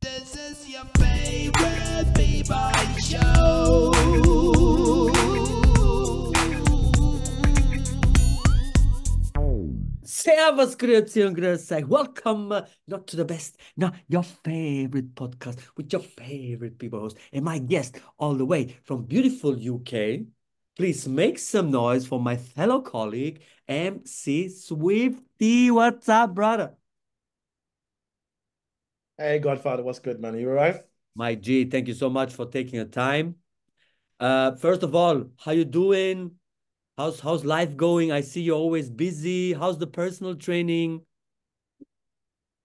This is your favorite Bboyshow. Servus, grüezi und grüß euch. Welcome not to the best, no, your favorite podcast with your favorite people host and my guest all the way from beautiful UK. Please make some noise for my fellow colleague, MC Swifty. What's up, brother? Hey, Godfather, what's good, man? You all right? My G, thank you so much for taking the time. First of all, how you doing? How's life going? I see you're always busy. How's the personal training?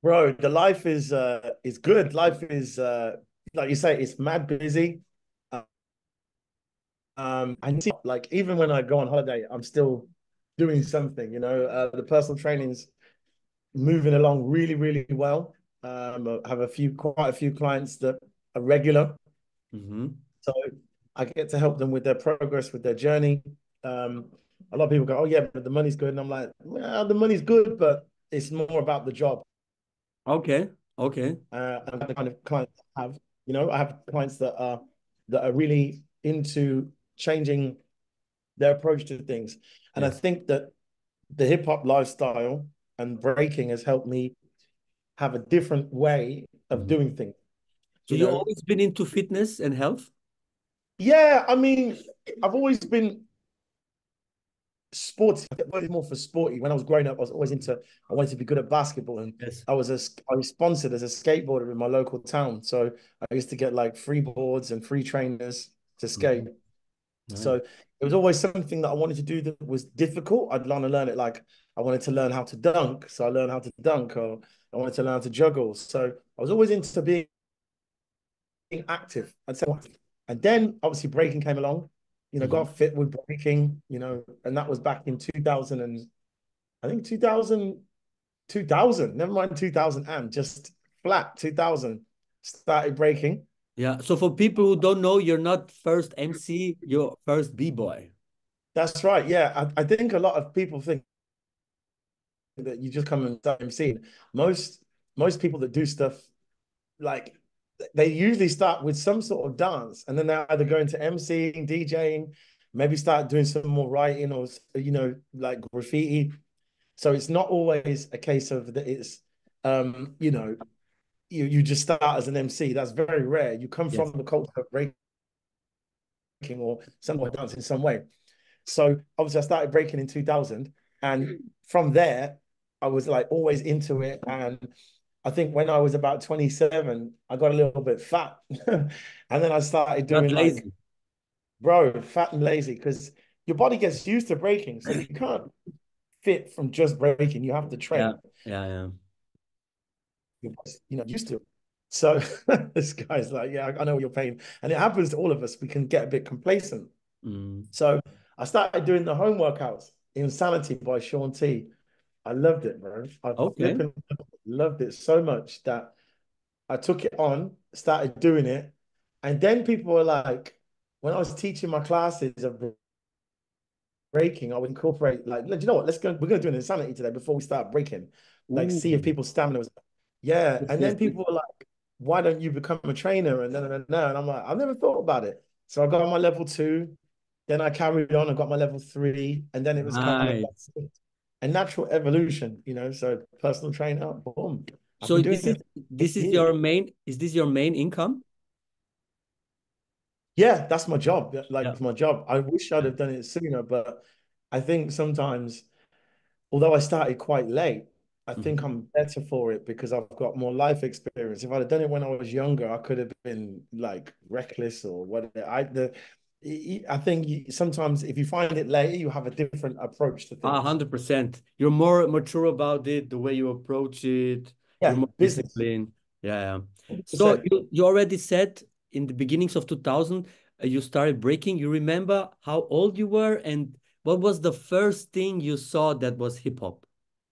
Bro, the life is good. Life is like you say, it's mad busy. And like even when I go on holiday, I'm still doing something, you know. The personal training's moving along really, really well. I have quite a few clients that are regular. Mm-hmm. So I get to help them with their progress, with their journey. A lot of people go, "Oh yeah, but the money's good," and I'm like, "Well, the money's good, but it's more about the job." Okay, okay. And the kind of clients I have, you know, I have clients that are really into changing their approach to things, and I Yes. think that the hip hop lifestyle and breaking has helped me have a different way of Mhm. doing things. So You you know, always been into fitness and health? yeah, I mean, I've always been sports, more for sporty. When I was growing up, I was always into. I wanted to be good at basketball, and Yes. I was sponsored as a skateboarder in my local town. So I used to get like free boards and free trainers to skate. Mhm. So Nice. it was always something that I wanted to do that was difficult. I'd want to learn it. Like I wanted to learn how to dunk, so I learned how to dunk, or I wanted to learn how to juggle. So I was always into being active. I'd say, and then obviously breaking came along. You know, Mhm. got fit with breaking. You know, and that was back in 2000 and I think 2000, never mind 2000 and just flat 2000 started breaking. Yeah. So for people who don't know, you're not first MC, you're first B-boy. That's right. Yeah. I think a lot of people think that you just come and start emceeing. Most most people that do stuff like they usually start with some sort of dance and then they either go into emceeing, DJing, maybe start doing some more writing or you know, like graffiti. So it's not always a case of that it's you know, you just start as an MC. That's very rare. You come Yes. from the culture of breaking or some more dance in some way. So obviously I started breaking in 2000 and from there I was like always into it. And I think when I was about 27, I got a little bit fat. And then I started Not doing like, lazy. bro, fat and lazy because your body gets used to breaking. So you can't fit from just breaking. You have to Yeah. train. Yeah, yeah. You're, you know, used to it. So this guy's like, yeah, I know your pain. And it happens to all of us. We can get a bit complacent. Mm. So I started doing the home workouts, Insanity by Sean T. I loved it, bro. I Okay. flipping loved it so much that I took it on, started doing it. And then people were like, when I was teaching my classes of breaking, I would incorporate, like, you know what, we're going to do an Insanity today before we start breaking. Like, see if Ooh. people's stamina was, yeah. Yes, And yes, then yes. people were like, why don't you become a trainer? And then, and I'm like, I've never thought about it. So I got my level 2. Then I carried on and got my level 3. And then it was kind of Nice. like a natural evolution, you know. So personal trainer, boom. I've So been doing this is it for this is years. your main, is this your main income? Yeah, that's my job. Like Yeah. it's my job. I wish I'd Yeah. have done it sooner, but I think sometimes, although I started quite late, I think Mhm. I'm better for it because I've got more life experience. If I'd have done it when I was younger, I could have been like reckless or whatever. I think sometimes if you find it later, you have a different approach to things. 100%. You're more mature about it, the way you approach it. You're Yeah, more business. disciplined. Yeah, yeah. So 100%. you already said in the beginnings of 2000, you started breaking. You remember how old you were and what was the first thing you saw that was hip hop?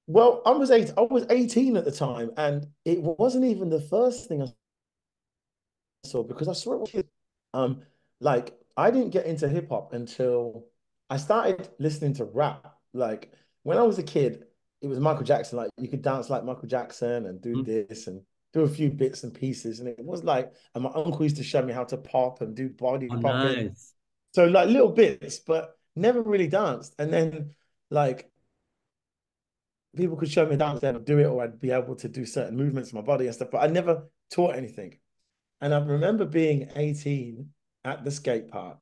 Well, I was 18 at the time, and it wasn't even the first thing I saw because I saw it. Um, like I didn't get into hip hop until I started listening to rap. Like when I was a kid, it was Michael Jackson. Like you could dance like Michael Jackson and do Mhm. this, and do a few bits and pieces. And it was like, and my uncle used to show me how to pop and do body Oh, popping. nice. So like little bits, but never really danced. And then like people could show me a dance, then I'd do it, or I'd be able to do certain movements in my body and stuff, but I never taught anything. And I remember being 18 at the skate park,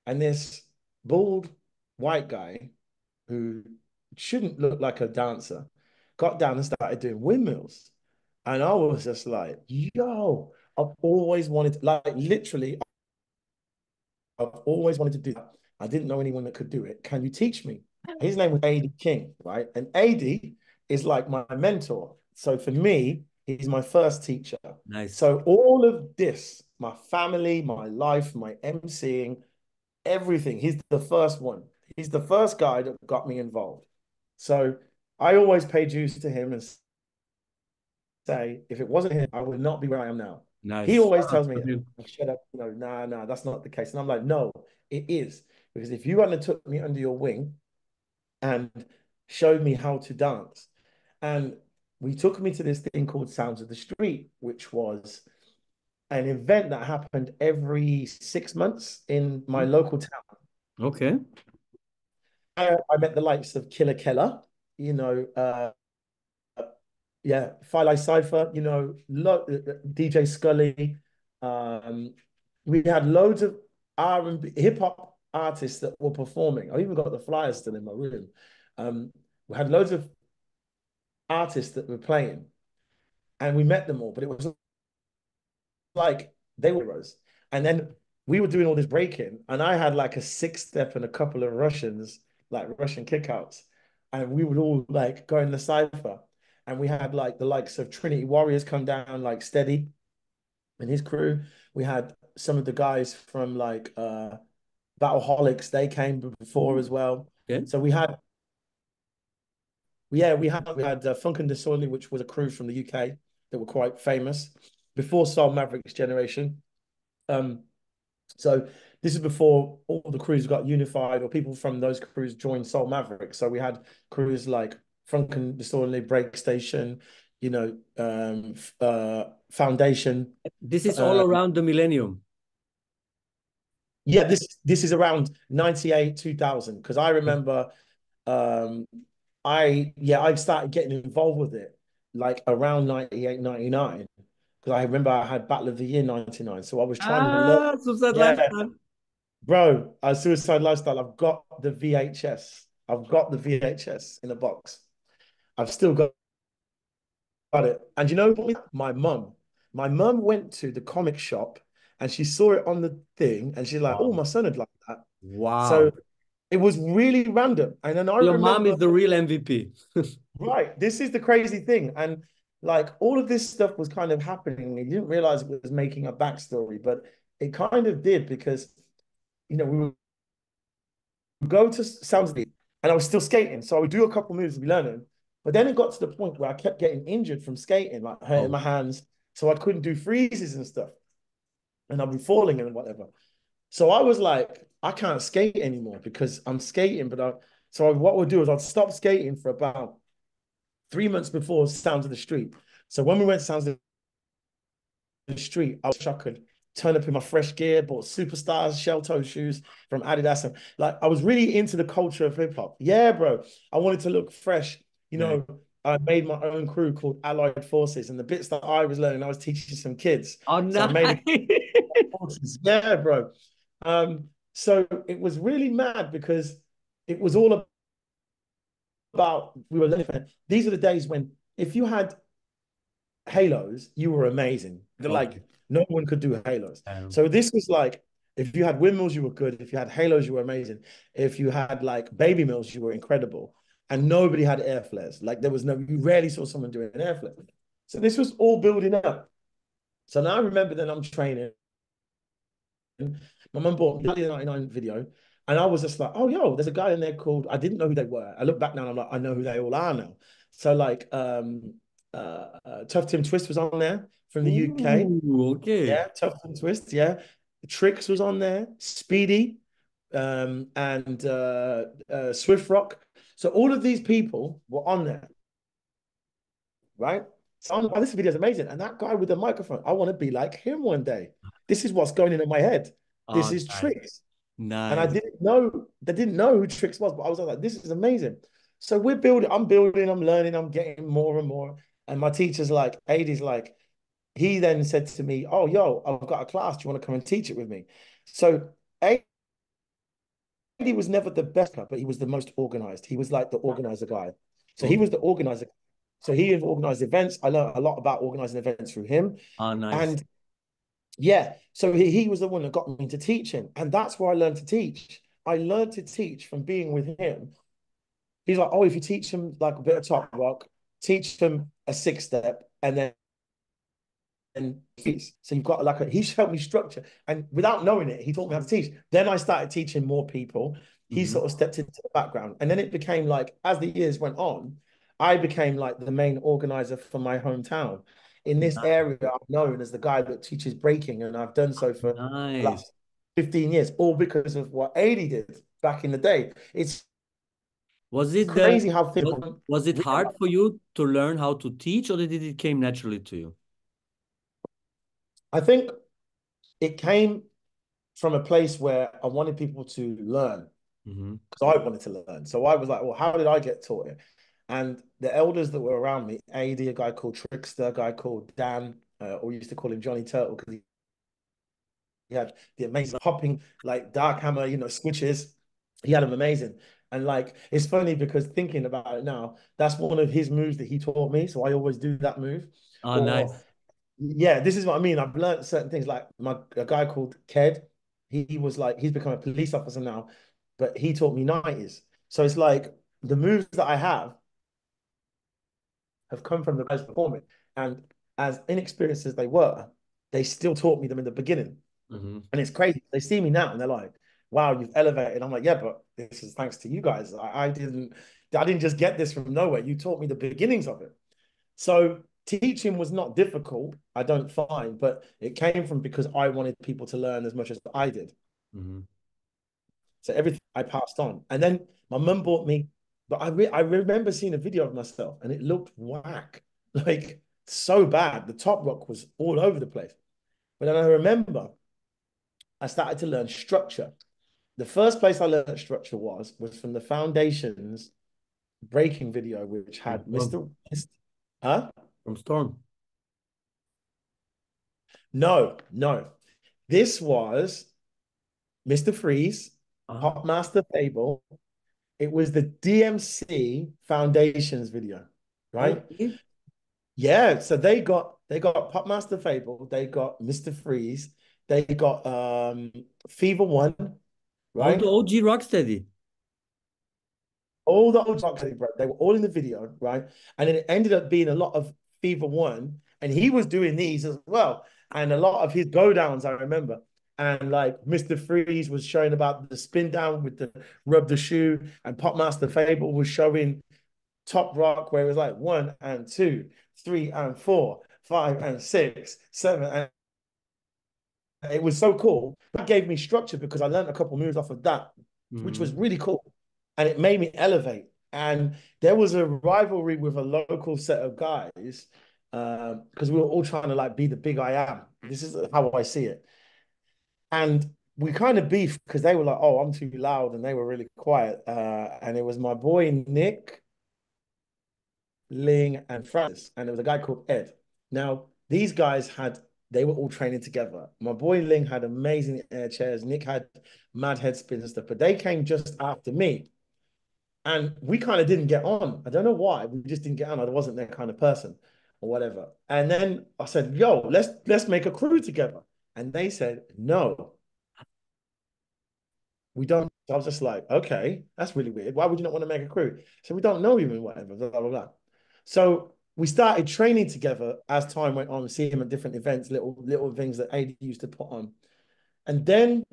and this bald white guy who shouldn't look like a dancer got down and started doing windmills. And I was just like, yo, I've always wanted, like literally, I've always wanted to do that. I didn't know anyone that could do it. Can you teach me? His name was AD King, right? And AD is like my mentor. So for me, he's my first teacher. Nice. So all of this, my family, my life, my emceeing, everything, he's the first one. He's the first guy that got me involved. So I always pay dues to him and say, if it wasn't him, I would not be where I am now. He Nice. always tells me, Okay. shut up, nah, that's not the case. And I'm like, no, it is. Because if you hadn't took me under your wing and showed me how to dance, and we took me to this thing called Sounds of the Street, which was an event that happened every 6 months in my local town. Okay. I met the likes of Killer Keller, yeah, File Cypher, DJ Scully. Um, we had loads of R&B, hip hop artists that were performing. I even got the flyers still in my room. We had loads of artists that were playing, and we met them all, but it was like they were heroes. And then we were doing all this breaking, and I had like a six step and a couple of Russians, like Russian kickouts, and we would all like go in the cipher. And we had like the likes of Trinity Warriors come down, like Steady and his crew. We had some of the guys from like Battleholics, they came before as well. Okay. So we had, yeah, we had Funk and Disorderly, which was a crew from the UK that were quite famous before Soul Mavericks generation. Um, So this is before all the crews got unified, or people from those crews joined Soul Maverick. So we had crews like Funk and Disorderly, Break Station, Foundation. This is all Uh, around the millennium. yeah, this is around 98, 2000. Because I remember um, I started getting involved with it like around 98, 99. Because I remember I had Battle of the Year 99. So I was trying to learn. Ah, Suicide Yeah, Lifestyle. bro, Suicide Lifestyle, I've got the VHS. I've got the VHS in a box. I've still got it. And you know what? My mum went to the comic shop and she saw it on the thing and she's like, oh, Wow. my son would like that. So Wow. it was really random. And then I Your mom remember, is the real MVP. right, this is the crazy thing. And like all of this stuff was kind of happening. You didn't realize it was making a backstory, but it kind of did because, we were go to Sounds and I was still skating. So I would do a couple moves to be learning. But then it got to the point where I kept getting injured from skating, like hurting Oh, my hands. So I couldn't do freezes and stuff. And I'd be falling and whatever. So I was like, I can't skate anymore because I'm skating. What I would do is I'd stop skating for about 3 months before Sounds of the Street. So when we went to Sounds of the Street, I wish I could turn up in my fresh gear, bought Superstars shell toe shoes from Adidas. And like I was really into the culture of hip hop. Yeah, bro. I wanted to look fresh. You nice. know, I made my own crew called Allied Forces, and the bits that I was learning, I was teaching some kids. Oh, So I nice. made a forces. Yeah, bro. So it was really mad because it was all about we were living. These are the days when if you had halos, you were amazing. They're like Okay. no one could do halos. Um, So this was like if you had windmills, you were good. If you had halos, you were amazing. If you had like baby mills, you were incredible. And nobody had air flares. Like there was no, you rarely saw someone doing an air flare. So this was all building up. So now I remember that I'm training. My mum bought me the 99 video. And I was just like, oh, yo, there's a guy in there called, I didn't know who they were. I look back now and I'm like, I know who they all are now. So like Tough Tim Twist was on there from the UK. ooh, okay. Yeah, Tough Tim Twist, yeah. Tricks was on there, Speedy, and Swift Rock. So all of these people were on there, right? So I'm like, oh, this video is amazing. And that guy with the microphone, I want to be like him one day. This is what's going in my head. This Oh, is nice. Tricks. And Nice. they didn't know who Tricks was, but I was like, this is amazing. So I'm building, I'm learning, I'm getting more and more. And my teacher's like, AD's like, he then said to me, oh, yo, I've got a class. Do you want to come and teach it with me? So AD was never the best, but he was the most organized. He was like the organizer guy. So he Okay. was the organizer. So he organized events. I learned a lot about organizing events through him. Oh, nice. And yeah, so he was the one that got me into teaching. And that's where I learned to teach. I learned to teach from being with him. He's like, oh, if you teach him like a bit of top rock, teach him a 6-step, and then so you've got like he's helped me structure, and without knowing it, he taught me how to teach. Then I started teaching more people. He Mm-hmm. sort of stepped into the background, and then it became like as the years went on, I became like the main organizer for my hometown. In this area, I'm known as the guy that teaches breaking, and I've done so for the Nice. last 15 years, all because of what AD did back in the day. It's Was it crazy how things was it hard for you to learn how to teach, or did it came naturally to you? I think it came from a place where I wanted people to learn Mm-hmm. because I wanted to learn. So I was like, well, how did I get taught it? And the elders that were around me, AD, a guy called Trickster, a guy called Dan, or we used to call him Johnny Turtle because he had the amazing hopping, like dark hammer, switches. He had them amazing. And like, it's funny because thinking about it now, that's one of his moves that he taught me. So I always do that move. Oh, Or nice. yeah, this is what I mean. I've learned certain things like a guy called Ked. He was like, he's become a police officer now, but he taught me 90s. So it's like the moves that I have come from the guys before me. And as inexperienced as they were, they still taught me them in the beginning. Mm-hmm. And it's crazy. They see me now and they're like, wow, you've elevated. I'm like, yeah, but this is thanks to you guys. I didn't just get this from nowhere. You taught me the beginnings of it. So teaching was not difficult, I don't find, but it came from because I wanted people to learn as much as I did. Mm-hmm. So everything I passed on. And then my mum bought me, but I remember seeing a video of myself and it looked whack, like so bad. The top rock was all over the place. But then I remember I started to learn structure. The first place I learned structure was from the Foundations breaking video, which From had Storm. Huh? From Storm. No, no. This was Mr. Freeze, Ah, Popmaster Fable. It was the DMC Foundations video, right? okay. Yeah, so they got Popmaster Fable, they got Mr. Freeze, they got Fever One, All the right? OG Rocksteady. All the old Rocksteady, bro, they were all in the video, right? And then it ended up being a lot of Fever One, and he was doing these as well. And a lot of his go downs, I remember. And like Mr. Freeze was showing about the spin down with the rub the shoe, and Popmaster Fable was showing top rock where it was like 1 and 2, 3 and 4, 5 and 6, 7, and it was so cool. That gave me structure because I learned a couple moves off of that, which was Mm-hmm. really cool. And it made me elevate. And there was a rivalry with a local set of guys because we were all trying to like be the big I am. This is how I see it. And we kind of beefed because they were like, oh, I'm too loud. And they were really quiet. And it was my boy, Nick, Ling, and Francis. And there was a guy called Ed. Now, these guys they were all training together. My boy Ling had amazing air chairs. Nick had mad head spins and stuff, but they came just after me. And we kind of didn't get on. I don't know why. We just didn't get on. I wasn't that kind of person or whatever. And then I said, yo, let's make a crew together. And they said, no, we don't. So I was just like, okay, that's really weird. Why would you not want to make a crew? So we don't know even whatever, blah, blah, blah. So we started training together as time went on, seeing him at different events, little things that AD used to put on. And then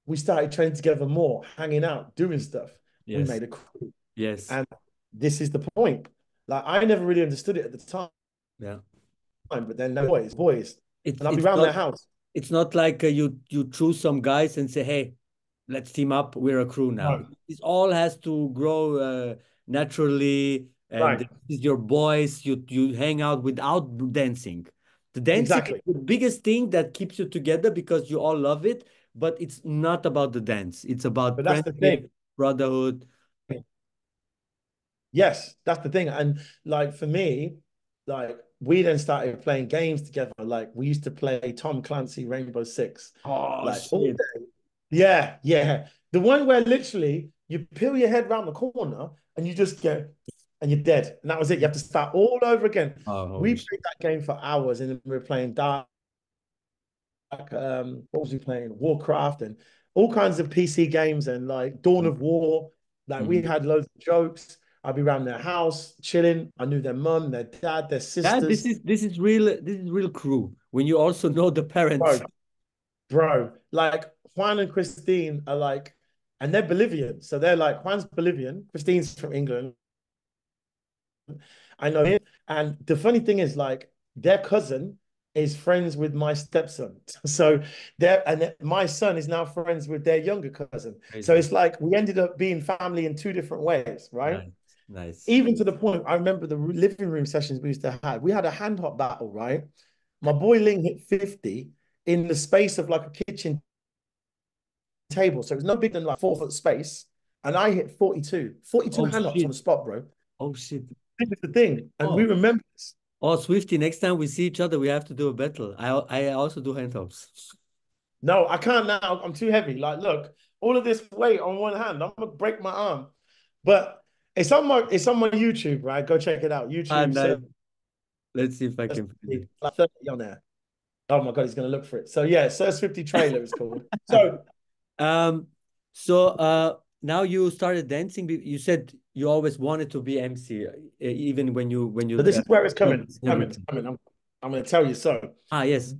we started training together more, hanging out, doing stuff. We Yes. made a crew. Yes. And this is the point. Like I never really understood it at the time, Yeah. but then boys. It's And I'll be it's around not their house. it's not like you choose some guys and say, hey, let's team up. We're a crew now. No. It all has to grow naturally and Right. this is your boys. You hang out without dancing. The dancing is Exactly. the biggest thing that keeps you together because you all love it, but it's not about the dance. It's about But that's the friendship, thing. brotherhood. Yes, that's the thing. And like for me, like we then started playing games together. Like we used to play Tom Clancy Rainbow Six, Oh like all shit! day. Yeah, yeah. The one where literally you peel your head around the corner and you just go and you're dead. And that was it. You have to start all over again. Oh, We holy shit! played that game for hours and then we were playing dark, what was we playing? Warcraft and all kinds of PC games and like Dawn of War. Like we Mhm. had loads of jokes. I'd be around their house chilling. I knew their mum, their dad, their Yeah, sisters. this is real crew. When you also know the parents. Bro, bro, like Juan and Christine are like, and they're Bolivian. So they're like, Juan's Bolivian, Christine's from England. I know him. And the funny thing is, like, their cousin is friends with my stepson. So my son is now friends with their younger cousin. So Crazy. it's like we ended up being family in two different ways, right? Nice, nice. Even to the point, I remember the living room sessions we used to have. We had a hand hop battle, right? My boy Ling hit 50 in the space of like a kitchen table. So it was no bigger than like 4 foot space. And I hit 42 Oh hand hops on shit! the spot, bro. Oh shit! This is the thing. And we Oh, remember this. oh, Swifty. Next time we see each other, we have to do a battle. I also do hand hops. No, I can't now. I'm too heavy. Like, look, all of this weight on one hand, I'm gonna break my arm. But it's on my YouTube, right? Go check it out. Ah, YouTube nice. search Let's see if I can find it. like 30 on there. Oh my god, he's gonna look for it. So yeah, Sir Swifty trailer is called. So Um, so now you started dancing. You said you always wanted to be MC, even when you this is where it's coming. turned It's coming. It's celebrity. coming. I'm gonna tell you. Ah, yes.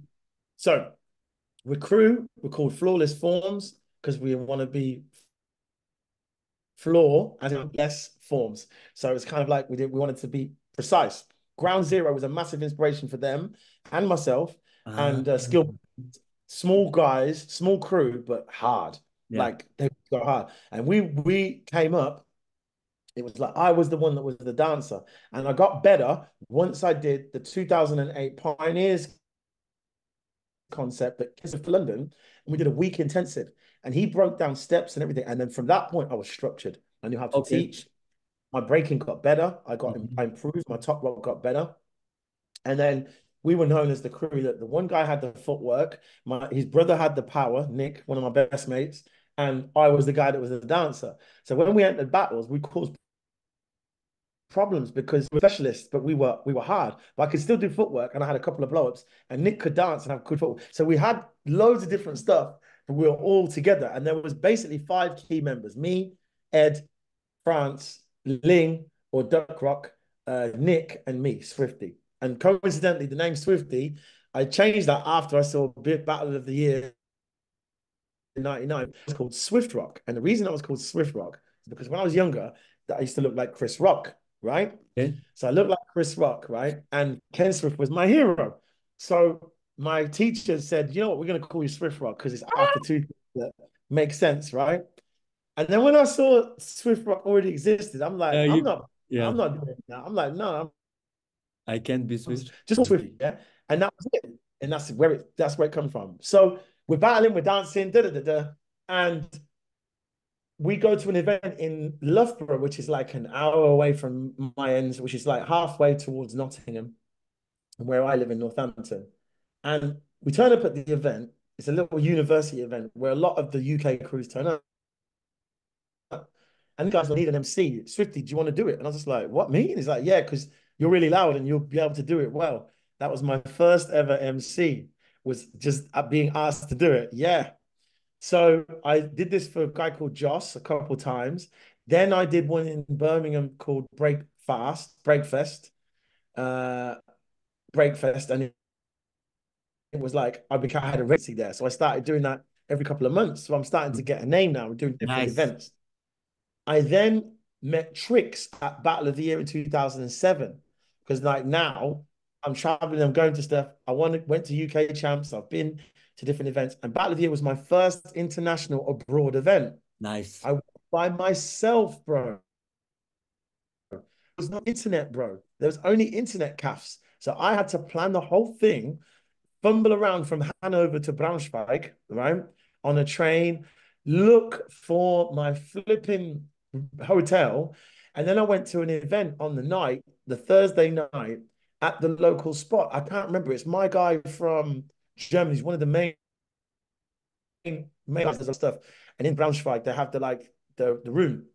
So recruit, we're called Flawless Forms because we want to be floor as in less forms. So it's kind of like we wanted to be precise. Ground Zero was a massive inspiration for them and myself Ah, and skill small guys, small crew, but hard. yeah. Like they go hard. And we came up. It was like I was the one that was the dancer, and I got better once I did the 2008 Pioneers concept at Kiss of London, and we did a week intensive. And he broke down steps and everything. And then from that point, I was structured. I knew how to Okay. teach. My breaking got better. Mhm. I improved. My top rock got better. And then we were known as the crew that the one guy had the footwork, his brother had the power, Nick, one of my best mates, and I was the guy that was the dancer. So when we entered battles, we caused problems because we were specialists, but we were hard. But I could still do footwork, and I had a couple of blow-ups, and Nick could dance and have good footwork. So we had loads of different stuff, but we were all together. And there was basically 5 key members: me, Ed, France, Ling or Duck Rock, Nick, and me, Swifty. And coincidentally, the name Swifty, I changed that after I saw Battle of the Year in '99. It's called Swift Rock. And the reason I was called Swift Rock is because when I was younger, that I used to look like Chris Rock, right? Okay. So I looked like Chris Rock, right? And Ken Swift was my hero. So my teacher said, you know what, we're going to call you Swift Rock because it's after two that makes sense, right? And then when I saw Swift Rock already existed, I'm like, I'm You, not, yeah, I'm not doing that. I'm like, no, I can't be I'm Swift. just Swifty, yeah. And that's it. And that's where it comes from. So we're battling, we're dancing, da da da da, and we go to an event in Loughborough, which is like an hour away from my ends, which is like halfway towards Nottingham, where I live in Northampton. And we turn up at the event. It's a little university event where a lot of the UK crews turn up. And the guys don't need an MC. Swifty, do you want to do it? And I was just like, what, me? And he's like, yeah, because you're really loud and you'll be able to do it well. That was my first ever MC, was just being asked to do it. Yeah. So I did this for a guy called Joss a couple of times. Then I did one in Birmingham called Breakfest, uh, Breakfest. And it was like, I had a residency there. So I started doing that every couple of months. So I'm starting to get a name now. We're doing different Nice. events. I then met Trix at Battle of the Year in 2007 because like now I'm traveling, I'm going to stuff. Went to UK champs. I've been to different events, and Battle of the Year was my first international abroad event. Nice. I went by myself, bro. was no internet, bro. There was only internet cafes. So I had to plan the whole thing, fumble around from Hanover to Braunschweig, right? On a train, look for my flipping hotel. And then I went to an event on the night, the Thursday night, at the local spot. I can't remember. It's my guy from Germany. He's one of the main stuff. And in Braunschweig, they have the room.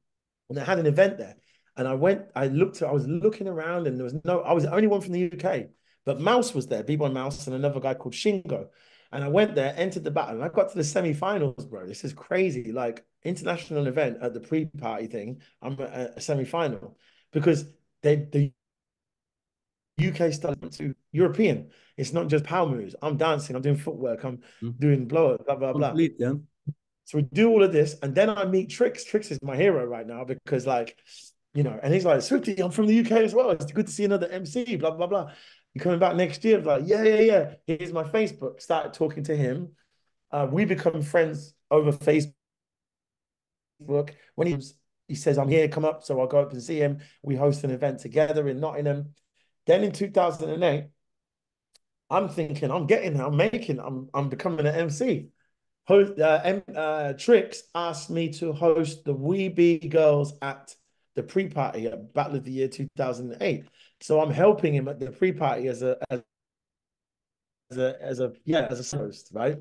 And they had an event there. And I was looking around and I was the only one from the UK. But Mouse was there, B-Boy Mouse, and another guy called Shingo. And I went there, entered the battle, and I got to the semi-finals, bro. This is crazy. Like, international event at the pre-party thing, I'm at a semi-final. Because the UK started to European. It's not just power moves. I'm dancing, I'm doing footwork, I'm doing blow, blah, blah, blah. Complete, yeah. So we do all of this, and then I meet Trix. Trix is my hero right now because, like, you know, and he's like, Swifty, I'm from the UK as well. It's good to see another MC, blah, blah, blah. You coming back next year? I'm like, yeah. Here's my Facebook. Started talking to him. We become friends over Facebook. When he says, I'm here, come up. So I'll go up and see him. We host an event together in Nottingham. Then in 2008, I'm thinking, I'm becoming an MC. Trix asked me to host the Weeby Girls at the pre-party at Battle of the Year 2008. So I'm helping him at the pre-party as a host, right?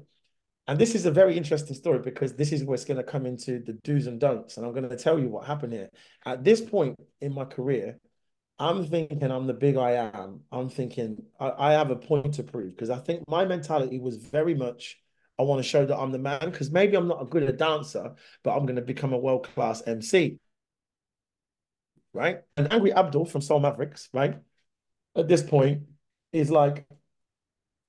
And this is a very interesting story because this is what's going to come into the do's and don'ts. And I'm going to tell you what happened here. At this point in my career, I'm thinking I'm the big I am. I'm thinking I have a point to prove because I think my mentality was very much, I want to show that I'm the man because maybe I'm not a good dancer, but I'm going to become a world-class MC, right? And Angry Abdul from Soul Mavericks, right? At this point is like,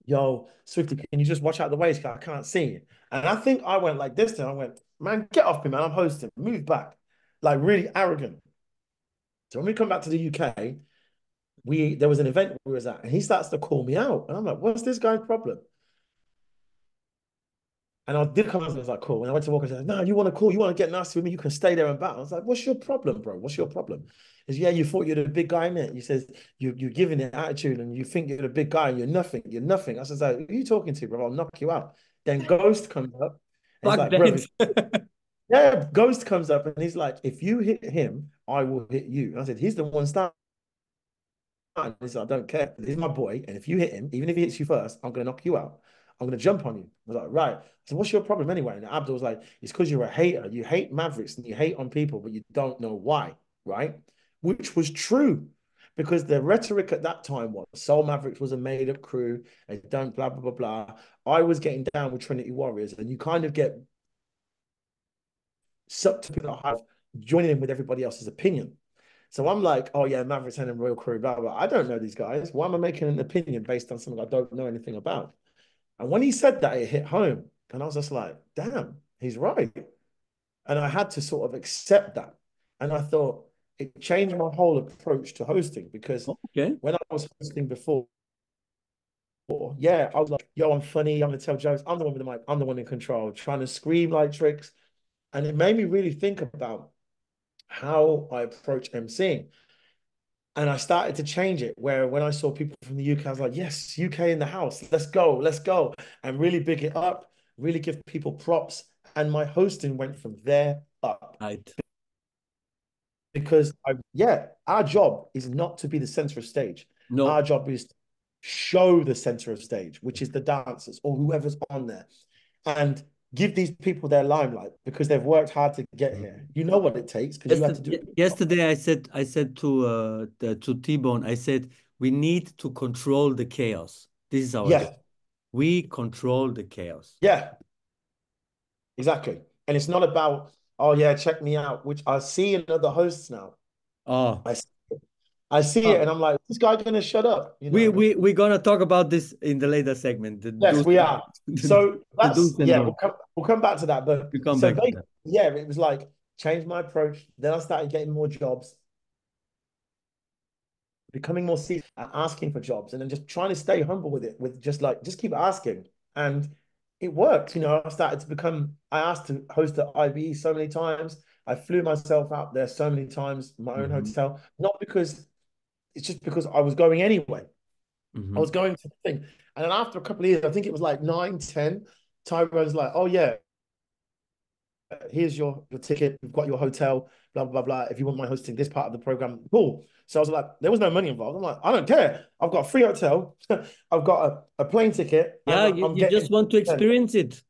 yo, Swifty, can you just watch out the way? I can't see you. And I think I went like this and I went, man, get off me, man. I'm hosting. Move back. Like really arrogant. So when we come back to the UK, there was an event we was at, and he starts to call me out. And I'm like, what's this guy's problem? And I did come out and I was like, cool. When I went to walk, I said, no, you want to get nasty with me? You can stay there and battle. I was like, what's your problem, bro? What's your problem? He says, yeah, you thought you're the big guy, man. He says, you're giving it attitude and you think you're the big guy and you're nothing. You're nothing. I says, like, who are you talking to, bro? I'll knock you out. Then Ghost comes up. And he's Fuck like, bro, that. yeah, Ghost comes up and he's like, if you hit him, I will hit you. And I said, he's the one starting. I don't care. He's my boy. And if you hit him, even if he hits you first, I'm going to knock you out. I'm going to jump on you. I was like, right. So what's your problem anyway? And Abdul was like, it's because you're a hater. You hate Mavericks and you hate on people, but you don't know why, right? Which was true because the rhetoric at that time was Soul Mavericks was a made-up crew. They don't blah, blah, blah, blah. I was getting down with Trinity Warriors and you kind of get sucked to have joining in with everybody else's opinion. So I'm like, oh yeah, Mavericks and Royal Crew, blah, blah. I don't know these guys. Why am I making an opinion based on something I don't know anything about? And when he said that, it hit home. And I was just like, damn, he's right. And I had to sort of accept that. And I thought it changed my whole approach to hosting because when I was hosting before, yeah, I was like, yo, I'm funny. I'm going to tell jokes. I'm the one with the mic. I'm the one in control, trying to scream like Tricks. And it made me really think about how I approach emceeing. And I started to change it where when I saw people from the UK, I was like, yes, UK in the house. Let's go. And really big it up, really give people props. And my hosting went from there up. Right. Because our job is not to be the center of stage. No. Our job is to show the center of stage, which is the dancers or whoever's on there. And give these people their limelight because they've worked hard to get here. You know what it takes because you have to do it. Yesterday I said to T-Bone, I said, we need to control the chaos. This is our job. We control the chaos. Yeah, exactly. And it's not about, oh yeah, check me out, which I see in other hosts now. Oh, I see it and I'm like, this guy gonna shut up. You know? We're gonna talk about this in the later segment. Yes, we are. So that's we'll come back to that. But yeah, it was like change my approach. Then I started getting more jobs, becoming more serious, asking for jobs, and then just trying to stay humble with it, with just keep asking. And it worked. You know, I asked to host the IBE so many times. I flew myself out there so many times, my own hotel, not because it's just because I was going anyway. I was going to the thing. And then after a couple of years, I think it was like 9, 10, Tyrone's like, oh yeah, here's your ticket. We've got your hotel, blah, blah, blah. If you want my hosting this part of the program, cool. So I was like, there was no money involved. I'm like, I don't care. I've got a free hotel. I've got a plane ticket. Yeah, And I'm you getting just want to experience it.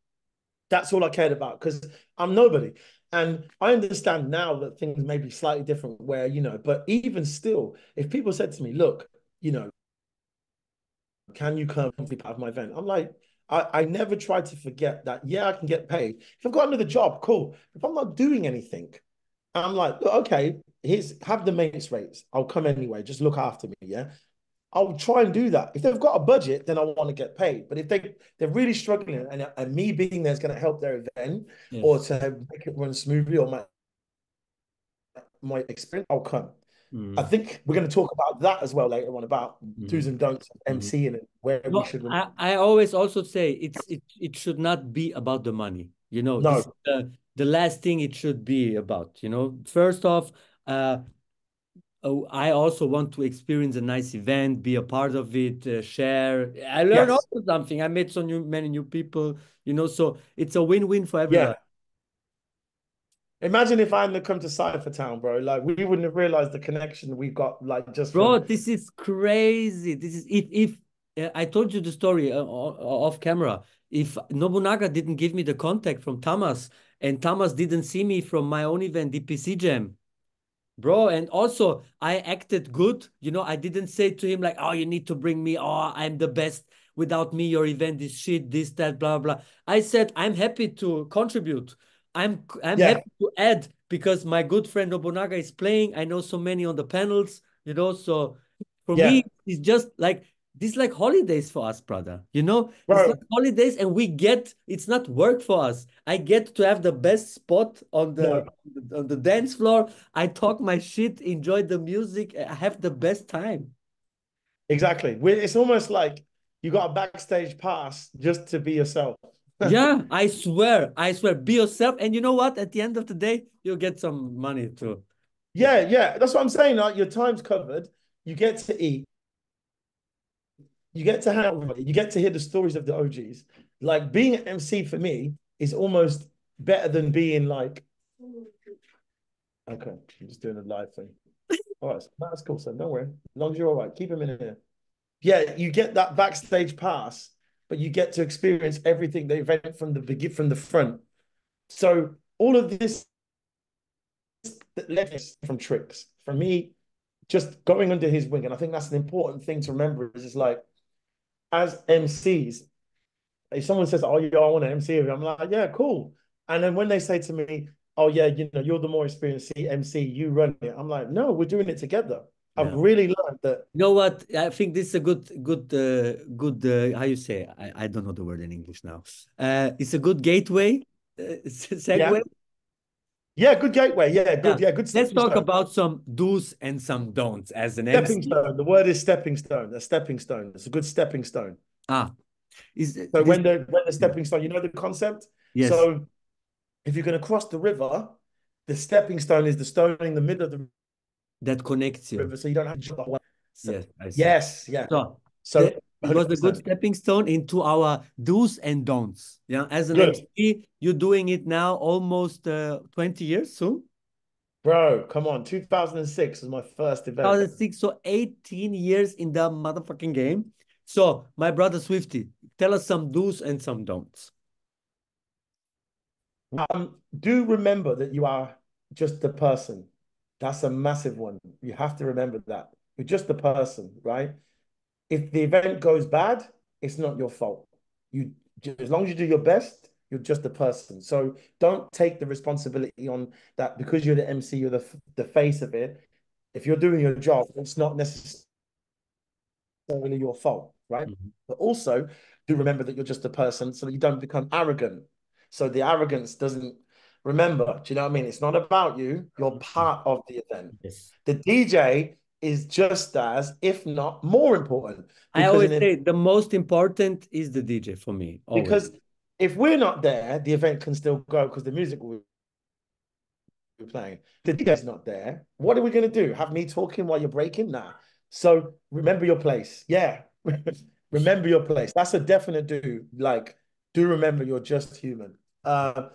that's all I cared about because I'm nobody. And I understand now that things may be slightly different where, but even still, if people said to me, look, can you come be part of my event? I'm like, I never try to forget that, yeah, I can get paid. If I've got another job, cool. If I'm not doing anything, I'm like, okay, have the maintenance rates. I'll come anyway. Just look after me, yeah? I'll try and do that. If they've got a budget, then I want to get paid. But if they're really struggling and me being there is going to help their event or to make it run smoothly or my experience, I'll come. I think we're going to talk about that as well later on about do's and don'ts of MCing and where we No, should. I always also say it should not be about the money. This No, is the last thing it should be about. First off, I also want to experience a nice event, be a part of it, share. I learn yes, also something. I met many new people. So it's a win-win for yeah. everybody. Imagine if I hadn't come to Cypher Town, bro. Like we wouldn't have realized the connection we got, like just Bro, from. this is crazy. This is if I told you the story off camera. If Nobunaga didn't give me the contact from Thomas and Thomas didn't see me from my own event, DPC Jam, bro, and also I acted good. I didn't say to him like, oh, you need to bring me. Oh, I'm the best. Without me, your event is shit, this, that, blah, blah. I said, I'm happy to contribute. I'm Yeah, happy to add because my good friend Nobunaga is playing. I know so many on the panels, so for yeah, me, it's just like this like holidays for us, brother. It's bro. like holidays and it's not work for us. I get to have the best spot on No, the dance floor. I talk my shit, enjoy the music, I have the best time. exactly. It's almost like you got a backstage pass just to be yourself. Yeah, I swear, be yourself. And you know what? At the end of the day, you'll get some money too. Yeah, yeah. That's what I'm saying. Like your time's covered. You get to eat. You get to hang out with everybody. You get to hear the stories of the OGs. Like being an MC for me is almost better than being like, okay, I'm just doing a live thing. All right, that's cool, son. Don't worry. As long as you're all right, keep him in here. Yeah, you get that backstage pass, but you get to experience everything the event from the front. So all of this led from tricks. For me, just going under his wing, and I think that's an important thing to remember. Is like as MCs, if someone says, "Oh, yeah, I want to MC," I'm like, "Yeah, cool." And then when they say to me, "Oh, yeah, you're the more experienced MC, you run it," I'm like, "No, we're doing it together." I've Yeah. really learned that. You know what? I think this is a good, how you say? I don't know the word in English now. It's a good gateway, Yeah, segue. yeah, good gateway. Yeah, Yeah. good. Yeah, good Let's stepping talk stone. about some do's and some don'ts as an Stepping MC. stone. The word is stepping stone. A stepping stone. It's a good stepping stone. Ah, is So this? when the stepping stone, you know the concept. Yes, So if you're going to cross the river, the stepping stone is the stone in the middle of the that connects you. river, so you don't have to jump away. So, Yes, I see. yes, yeah. So So it was a good 100%. stepping stone into our do's and don'ts. Yeah, as an Good. MC, you're doing it now almost 20 years soon. Bro, come on. 2006 was my first event. 2006, so 18 years in the motherfucking game. So, my brother Swifty, tell us some do's and some don'ts. Do remember that you are just a person. That's a massive one. You have to remember that. You're just a person, right? If the event goes bad, it's not your fault. You as long as you do your best, you're just a person. So don't take the responsibility on that because you're the MC, you're the face of it. If you're doing your job, it's not necessarily your fault, right? Mhm. But also do remember that you're just a person so that you don't become arrogant. So the arrogance doesn't remember, do you know what I mean? It's not about you, you're part of the event. Yes. The DJ is just as, if not more important, I because always say the most important is the DJ for me, always. because if we're not there, the event can still go because the music will playing. The DJ's not there. What are we going to do? Have me talking while you're breaking? Nah. So remember your place. Yeah. Remember your place. That's a definite do. Like, do remember you're just human. For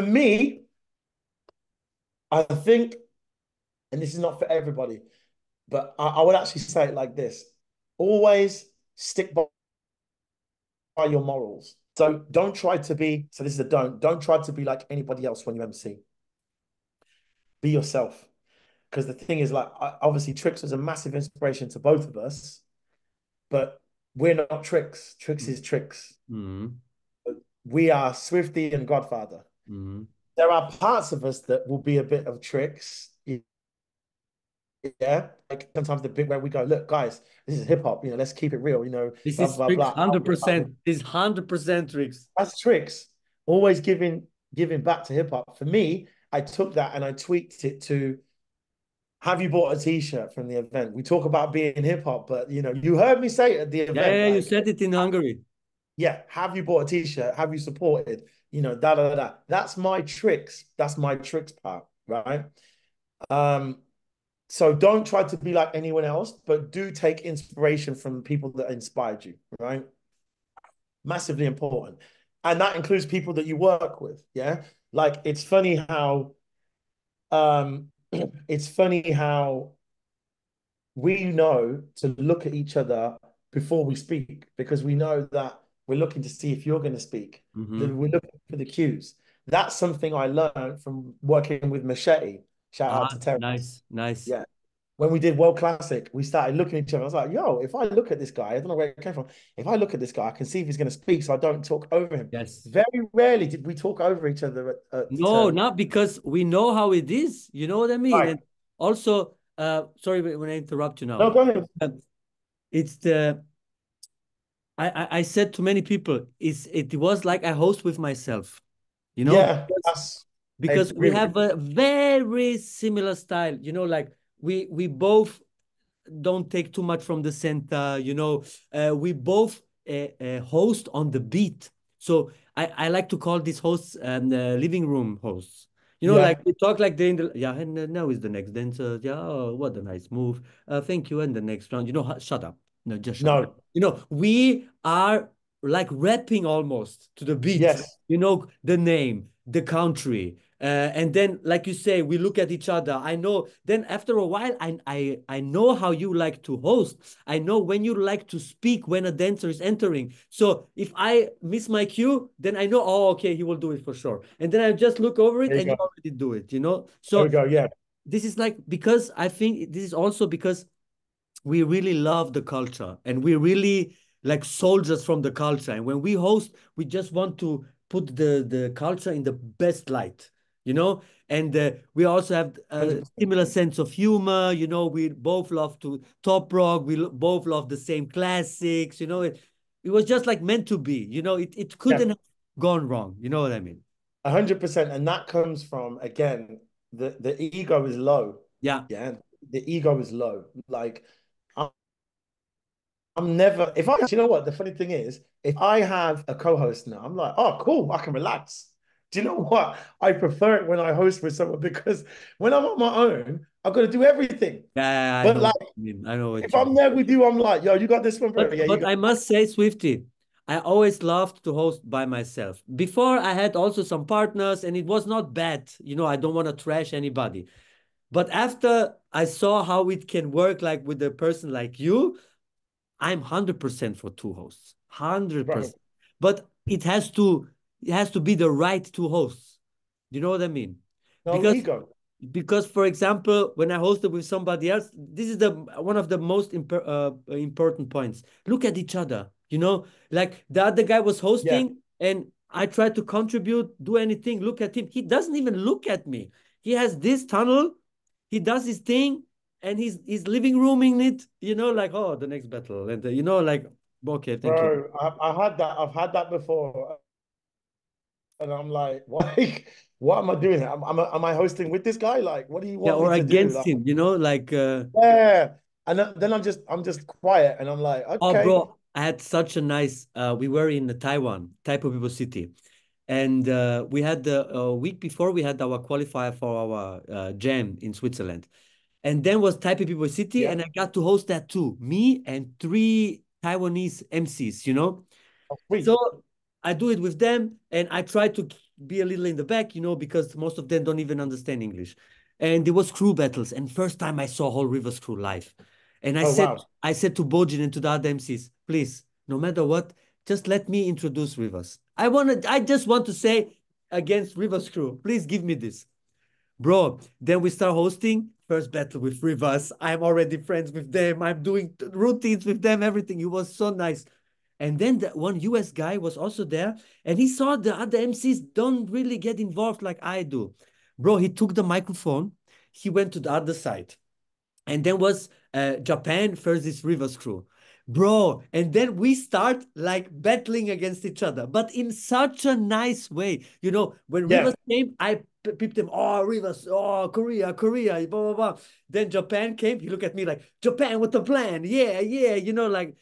me, I think, and this is not for everybody, but I would actually say it like this. Always stick by your morals. So don't try to be, so this is a don't try to be like anybody else when you MC. Be yourself. Because the thing is, like, obviously, Tricks was a massive inspiration to both of us, but we're not Tricks. Tricks is Tricks. Mm-hmm. We are Swifty and Godfather. Mm-hmm. There are parts of us that will be a bit of Tricks. Yeah. Like sometimes the bit where we go, look, guys, this is hip hop, let's keep it real, This blah, is blah, Tricks, blah. 100%. This is 100% Tricks. That's Tricks. Always giving back to hip hop. For me, I took that and I tweaked it to, have you bought a t-shirt from the event? We talk about being hip hop, but you heard me say at the Yeah, event, yeah, you like, said it in Hungary. yeah, have you bought a t-shirt? Have you supported? Da da da. That's my Tricks. That's my Tricks part, right? So don't try to be like anyone else, but do take inspiration from people that inspired you, right? Massively important. And that includes people that you work with. Yeah. Like um it's funny how we know to look at each other before we speak, because we know that we're looking to see if you're going to speak. Mm-hmm. We're looking for the cues. That's something I learned from working with Machete. Shout out Ah, to Terry. nice, nice. Yeah. When we did World Classic, we started looking at each other. I was like, yo, if I look at this guy, I don't know where it came from. If I look at this guy, I can see if he's going to speak so I don't talk over him. Yes. Very rarely did we talk over each other No, not because we know how it is. You know what I mean? right. And also, sorry when I interrupt you No, now. go ahead. It's the I said to many people, it was like I host with myself, Yeah, I because we agree with you. have a very similar style, like we both don't take too much from the center, we both host on the beat. So I like to call these hosts living room hosts. Like Yeah, we talk like they in the, yeah, and now is the next dancer. Yeah, oh, what a nice move. Thank you. And the next round, shut up. No, just shut up. no, We are like rapping almost to the beat, yes, the name, the country. And then, like you say, we look at each other. I know. Then after a while, I know how you like to host. I know when you like to speak when a dancer is entering. So if I miss my cue, then I know. Oh, okay, he will do it for sure. And then I just look over it, there you and you go. already do it. There we So go. Yeah, this is like, because I think this is also because we really love the culture, and we really like soldiers from the culture. And when we host, we just want to put the culture in the best light, and we also have a 100%. similar sense of humor. We both love to top rock. We both love the same classics. It was just like meant to be. It Yeah, couldn't have gone wrong. You know what I mean? 100%. And that comes from, again, the ego is low. Yeah. Yeah, the ego is low. Like, I'm, I'm never, if I, you know what, the funny thing is, if I have a co-host now, I'm like, oh, cool, I can relax. Do you know what? I prefer it when I host with someone, because when I'm on my own, I've got to do everything. Yeah, I But know like, what you mean. I know what if you I'm mean. there with you, I'm like, yo, you got this one, bro. But Yeah, you but got. I must say, Swifty, I always loved to host by myself. Before, I had also some partners, and it was not bad. I don't want to trash anybody. But after I saw how it can work, like with a person like you, I'm 100% for two hosts. Bro, 100%. But it has to be the right two hosts. You know what I mean? no Because ego. for example, when I hosted with somebody else, this is the one of the most important points. Look at each other. Like the other guy was Yeah, hosting, and I tried to contribute, do anything. Look at him. He doesn't even look at me. He has this tunnel. He does his thing, and he's living rooming it. Like, oh, the next battle, and like, okay, thank you. bro, I had that. I've had that before. And I'm like, what am I doing here? Am I hosting with this guy? Like, what do you Yeah, want me or to do? against Like, him. Like. yeah. And then I'm just quiet, and I'm like, Oh, okay, bro, I had such a nice. We were in Taiwan, Taipei City, And we had the week before we had our qualifier for our jam in Switzerland. And then was Taipei People City, Yeah. and I got to host that too. Me and three Taiwanese MCs, you know. Oh, sweet. So I do it with them, and I try to be a little in the back, you know, because most of them don't even understand English. And there was crew battles, and first time I saw whole Rivers crew live. And Oh, wow. I said to Bojin and to the other MCs, please, no matter what, just let me introduce Rivers. I just want to say against Rivers crew, please give me this. Bro, then we start hosting first battle with Rivers. I'm already friends with them. I'm doing routines with them, everything. It was so nice. And then the one US guy was also there, and he saw the other MCs don't really get involved like I do. Bro, he took the microphone, he went to the other side, and then was Japan versus Rivers crew. Bro, and then we start like battling against each other, but in such a nice way. You know, when Yeah. Rivers came, I peeped him, oh, Rivers, oh, Korea, Korea, blah, blah, blah. Then Japan came, he looked at me like, Japan with the plan. Yeah, yeah, you know, like,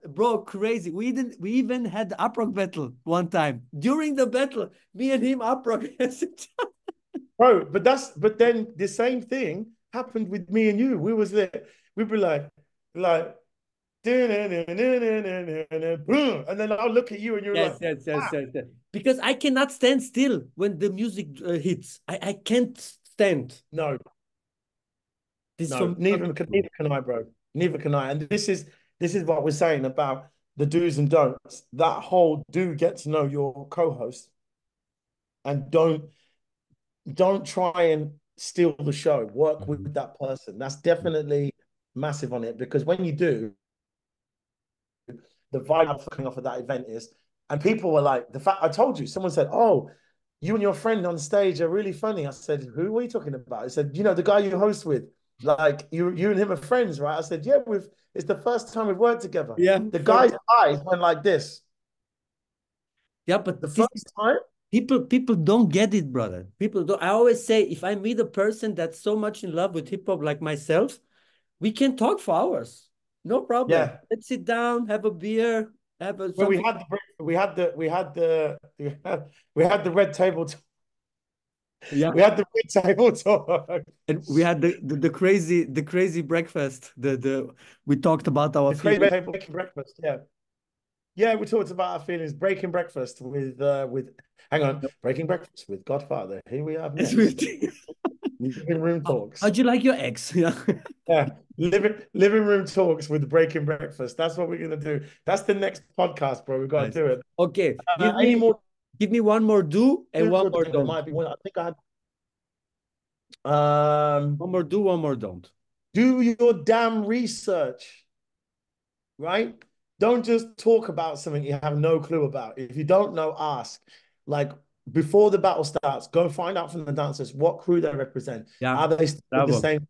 bro, crazy. We even had the uprock battle one time. During the battle, me and him uprock against each other. Bro, but then the same thing happened with me and you. We was there, we'd be like, and then I'll look at you and you're Yes, like, yes, yes, ah, yes, yes. Because I cannot stand still when the music hits. I can't stand. no, This is no, from neither can I, bro. Neither can I. And this is what we're saying about the do's and don'ts. That whole do get to know your co-host and don't try and steal the show. Work Mhm. with that person. That's definitely massive on it because when you do, the vibe coming off of that event is, and people were like, the fact I told you, someone said, oh, you and your friend on stage are really funny. I said, who are you talking about? I said, the guy you host with, like you and him are friends, right? I said, yeah, it's the first time we've worked together. Yeah, The for guy's eyes went like this. yeah, The but this first time, people don't get it, brother. People don't. I always say if I meet a person that's so much in love with hip hop like myself, we can talk for hours. No problem. yeah. Let's sit down, have a beer, have Well, something. we had the red table Yeah. we had the red table talk. And we had the crazy breakfast. The we talked about our The crazy feelings. red table breaking breakfast. Yeah. Yeah, we talked about our feelings. Breaking breakfast with hang on, breaking breakfast with Godfather. Here we have next. Living room talks. How'd you like your eggs? Yeah. Yeah, living room talks with breaking breakfast. That's what we're gonna do. That's the next podcast, bro. We got to Nice. do it. Okay, Any more give me one more do and do's one or more don'ts? There don't. might be one. I think I had. One more do, one more don't. Do your damn research, right? Don't just talk about something you have no clue about. If you don't know, ask. Like before the battle starts, go find out from the dancers what crew they represent. Yeah, Are they still with the bravo. same?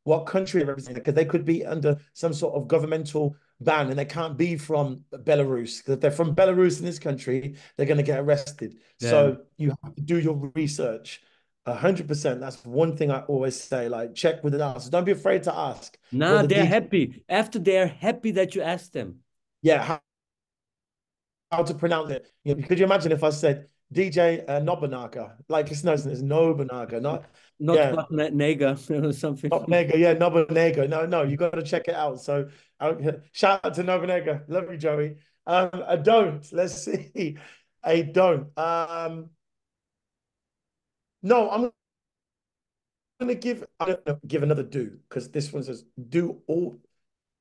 What country they represent? Because they could be under some sort of governmental ban and they can't be from Belarus. Because if they're from Belarus in this country, they're going to get arrested. Yeah. So you have to do your research. 100%. That's one thing I always say. Like, check with the dancers. Don't be afraid to ask what Nah, the they're DJ. happy. After they're happy that you asked them. Yeah, how to pronounce it. Could you imagine if I said DJ Nobunaga? Like it's no, it's Nobunaga, not Not yeah, what nega or something. Nobunaga, yeah, Nobunaga. No, no, you got to check it out. So shout out to Nobunaga. Love you, Joey. I don't. Let's see. I don't. No, I'm gonna give another do because this one says do all.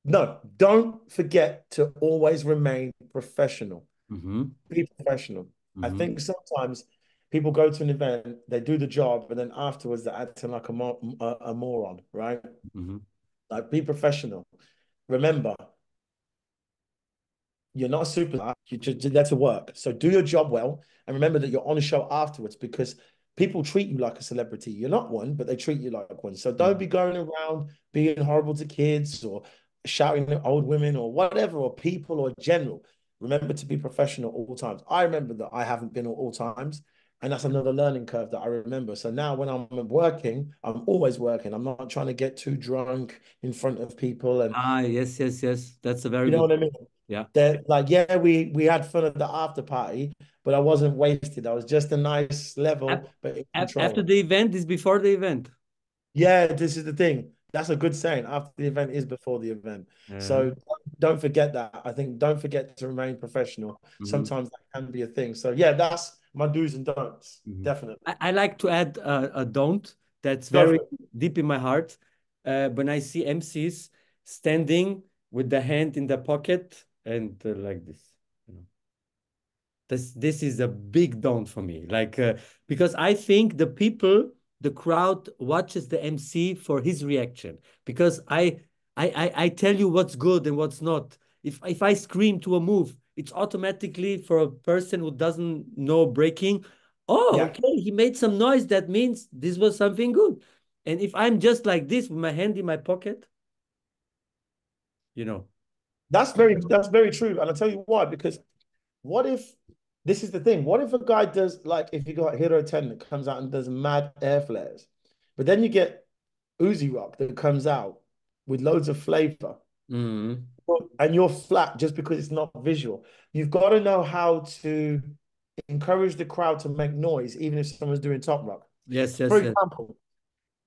No, don't forget to always remain professional. Mm-hmm. Be professional. I Mm-hmm. think sometimes people go to an event, they do the job, and then afterwards they're acting like a moron, right? Mm-hmm. Like be professional. Remember, you're not a superstar. You just did that to work. So do your job well, and remember that you're on a show afterwards because people treat you like a celebrity. You're not one, but they treat you like one. So don't be going around being horrible to kids or shouting at old women or whatever, or people or general. Remember to be professional at all times. I remember that I haven't been at all times. And that's another learning curve that I remember. So now when I'm working, I'm always working. I'm not trying to get too drunk in front of people. And Ah, yes, yes, yes. That's a very you know good. what I mean? Yeah. They're like, yeah, we had fun at the after party, but I wasn't wasted. I was just a nice level, but in After control. the event is before the event. Yeah, this is the thing. That's a good saying. After the event is before the event. Uh, So don't forget that. I think don't forget to remain professional. mhm, Sometimes that can be a thing. So yeah, that's my do's and don'ts. mhm. Definitely. I like to add a don't that's Go very for it. deep in my heart. When I see MCs standing with the hand in the pocket and like this, you know. This is a big don't for me. Like because I think the crowd watches the MC for his reaction. Because I tell you what's good and what's not. If I scream to a move, it's automatically for a person who doesn't know breaking. Oh, Yeah. okay, he made some noise. That means this was something good. And if I'm just like this with my hand in my pocket, you know. That's very true. And I'll tell you why, because what if this is the thing? What if a guy does like if you got Hero 10 that comes out and does mad air flares, but then you get Uzi Rock that comes out with loads of flavor Mhm. and you're flat just because it's not visual. You've got to know how to encourage the crowd to make noise, even if someone's doing top rock. Yes, For yes, yes. example,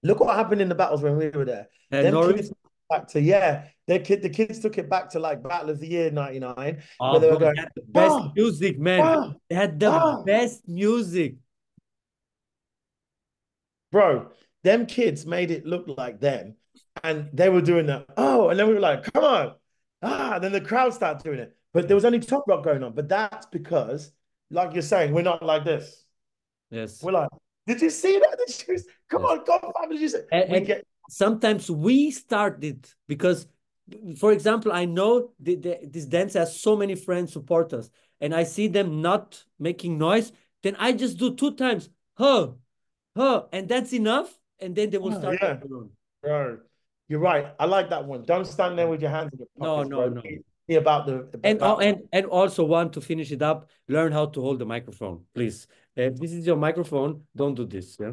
look what happened in the battles when we were there. Them kids Norris. back to the kids took it back to like Battle of the Year '99, Oh, where they bro, were they going, had the best oh, music, man. oh, They had the oh, best music. bro. Them kids made it look like them, and they were doing that. Oh, and then we were like, come on, and then the crowd started doing it. But there Yeah. was only top rock going on. But that's because, like you're saying, we're not like this. Yes, We're like, did you see that? Did you, come yes. on, God, did you see? We And get sometimes we started because, for example, I know this dance has so many friends support us, and I see them not making noise. Then I just do two times, huh, huh, and that's enough. And then they will oh start on yeah, their own. bro. You're right. I like that one. Don't stand there with your hands in your No, pockets, no, bro. no. Be about the And about the and also want to finish it up, learn how to hold the microphone, please. If this is your microphone, don't do this. Yeah,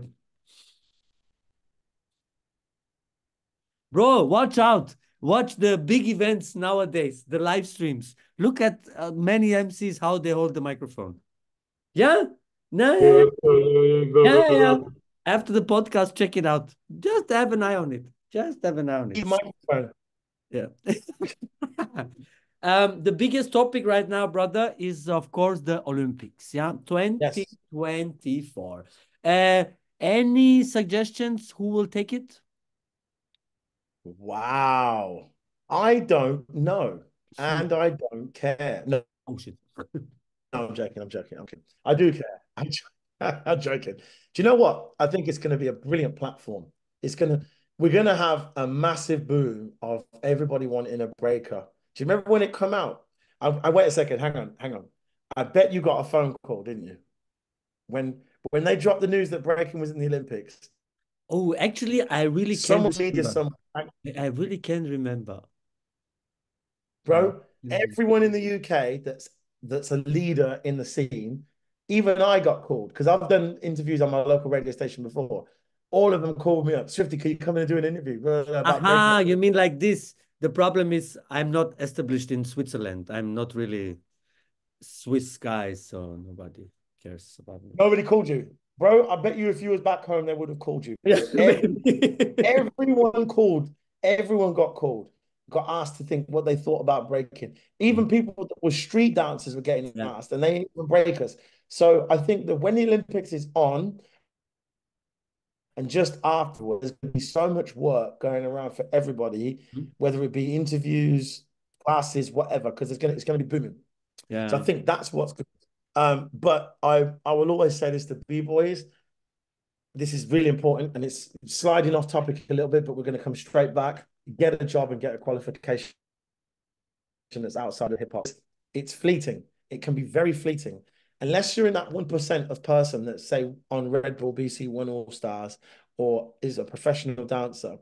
bro, watch out. Watch the big events nowadays, the live streams. Look at many MCs how they hold the microphone. Yeah, no, yeah, yeah, yeah, yeah. After the podcast, check it out. Just have an eye on it. Just have an eye on it. microphone. Yeah. The biggest topic right now, brother, is of course the Olympics. Yeah, Yes. 2024. Uh, any suggestions who will take it? Wow. I don't know. And I don't care. No, Oh shit. no, I'm joking. I'm joking. I'm kidding. I do care. I'm joking. Do you know what? I think it's going to be a brilliant platform. We're going to have a massive boom of everybody wanting a breaker. Do you remember when it come out? I wait a second. Hang on. I bet you got a phone call, didn't you? When they dropped the news that breaking was in the Olympics, Oh, actually, I really can someone media, remember. some I really can remember. I bro, everyone in the UK that's a leader in the scene, even I got called because I've done interviews on my local radio station before. All of them called me up. Swifty, can you come in and do an interview about breaking? Aha, you mean like this? The problem is I'm not established in Switzerland. I'm not really Swiss guy, so nobody cares about me. Nobody called you, bro. I bet you if you was back home, they would have called you. Yeah, Every, maybe. everyone called. Everyone got called. Got asked to think what they thought about breaking. Even people that were street dancers were getting Yeah. asked, and they ain't even breakers. So I think that when the Olympics is on, and just afterwards, there's going to be so much work going around for everybody, whether it be interviews, classes, whatever, because it's going to be booming. So I Yeah. think that's what's good. But I will always say this to B-boys. This is really important, and it's sliding off topic a little bit, but we're going to come straight back. Get a job and get a qualification that's outside of hip hop. It's fleeting. It can be very fleeting. Unless you're in that 1% of person that say on Red Bull BC One All Stars or is a professional dancer,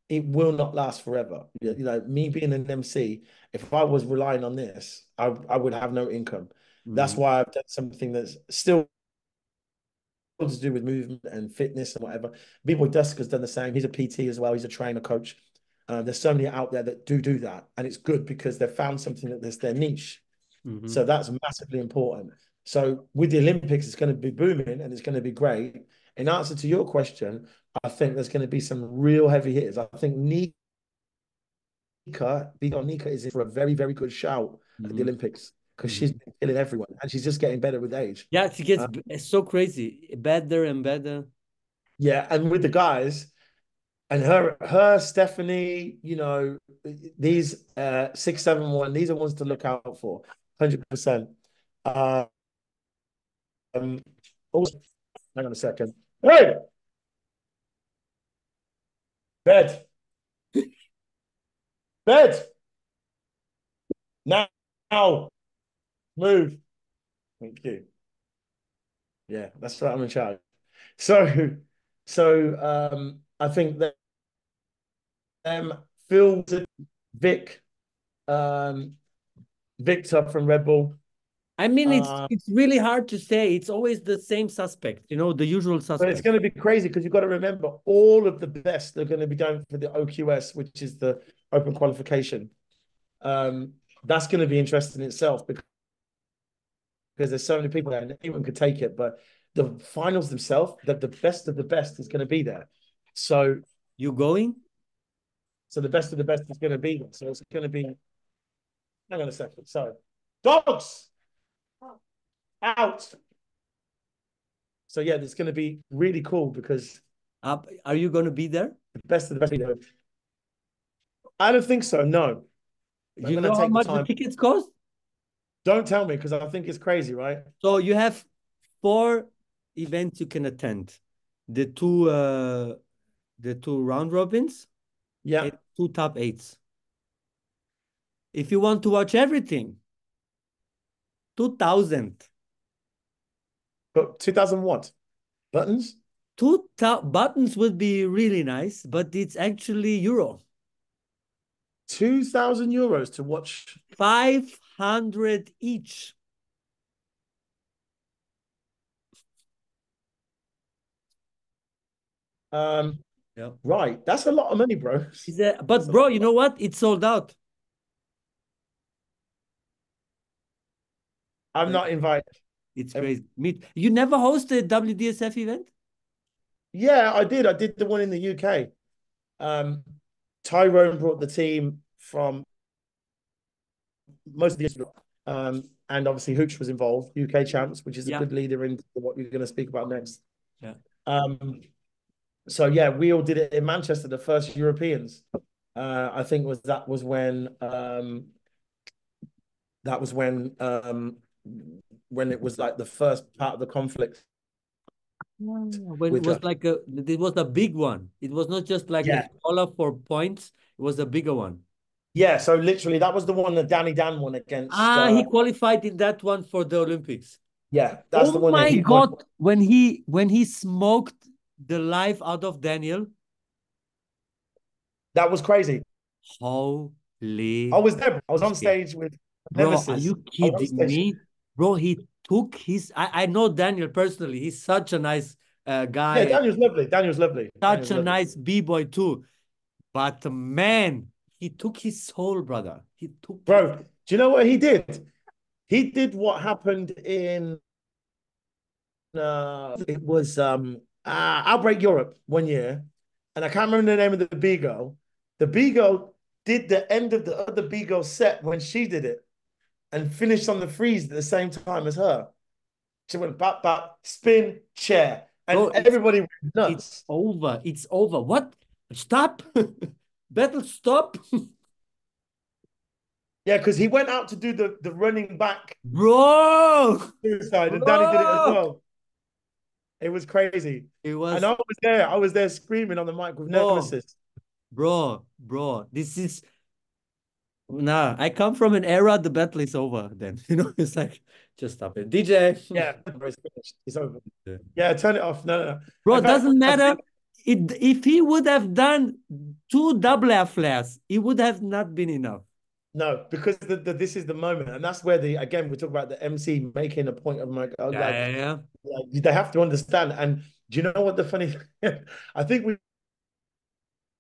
it will not last forever. You know, me being an MC, if I was relying on this, I would have no income. That's Mhm. why I've done something that's still to do with movement and fitness and whatever. B-Boy Dusk has done the same. He's a PT as well. He's a trainer coach. There's so many out there that do that, and it's good because they've found something that's their niche. So that's massively important. So with the Olympics, it's going to be booming and it's going to be great. In answer to your question, I think there's going to be some real heavy hitters. I think Nika is in for a very, very good shout at the Olympics because she's been killing everyone and she's just getting better with age. Yeah, she gets so crazy, better and better. Yeah, and with the guys and her Stephanie, you know, these 671, these are ones to look out for, 100%. Also, hang on a second. Hey, bed, bed. Now, move. Thank you. Yeah, that's right. I'm in charge. So, I think that Phil, Vic, Victor from Red Bull. I mean, it's really hard to say. It's always the same suspect, you know, the usual But suspect. it's going to be crazy because you've got to remember all of the best are going to be going for the OQS, which is the open qualification. That's going to be interesting in itself because there's so many people there and anyone could take it. But the finals themselves, the best of the best is going to be there. So you going? So the best of the best is going to be there. So it's going to be. Hang on a second. Sorry, dogs out. So yeah, it's going to be really cool because. Are you going to be there? The best of the best. I don't think so. No. You know how much the tickets cost? Don't tell me because I think it's crazy, right? So you have 4 events you can attend. The two round robins. Yeah. And 2 top 8s. If you want to watch everything, 2,000. But 2,000 what? Buttons? Buttons would be really nice, but it's actually euro. 2,000 euros to watch. 500 each. Yeah. Right. That's a lot of money, bro. But bro, you know what? It's sold out. I'm not invited. It's crazy. You never hosted a WDSF event? Yeah, I did. I did the one in the UK. Tyrone brought the team from most of the and obviously Hooch was involved, UK champs, which is a good leader into what you're going to speak about next. Yeah. So yeah, we all did it in Manchester, the first Europeans. I think that was when it was like the first part of the conflict. When it was it was a big one. It was not just like a smaller for points. It was a bigger one. Yeah, so literally that was the one that Danny Dan won against. He qualified in that one for the Olympics. Yeah, that's the one. Oh my God! When he smoked the life out of Daniel, that was crazy. Holy! I was there. I was on stage with Bro, are you kidding me? Bro, he took his. I know Daniel personally. He's such a nice guy. Yeah, Daniel's lovely. Daniel's lovely. Such a nice B-boy too. But man, he took his soul, brother. He took. Bro, do you know what he did? He did what happened in. It was Outbreak Europe one year, and I can't remember the name of the B girl. The B girl did the end of the other B girl set when she did it, and finished on the freeze at the same time as her. She went back, spin, chair, and bro, everybody went nuts. It's over. It's over. What? Stop. Battle stop. Yeah, because he went out to do the running back. Bro. Suicide, and Danny did it as well. It was crazy. It was. And I was there. I was there screaming on the mic with Nemesis. Bro, this is. Nah, I come from an era the battle is over. Then it's like just stop it, DJ. Yeah, it's finished. It's over. Yeah, turn it off. No. Bro, it doesn't matter. If he would have done 2 double air flares, it would have not been enough. No, because this is the moment, and that's where we talk about the MC making a point of like, they have to understand. And do you know what the funny? I think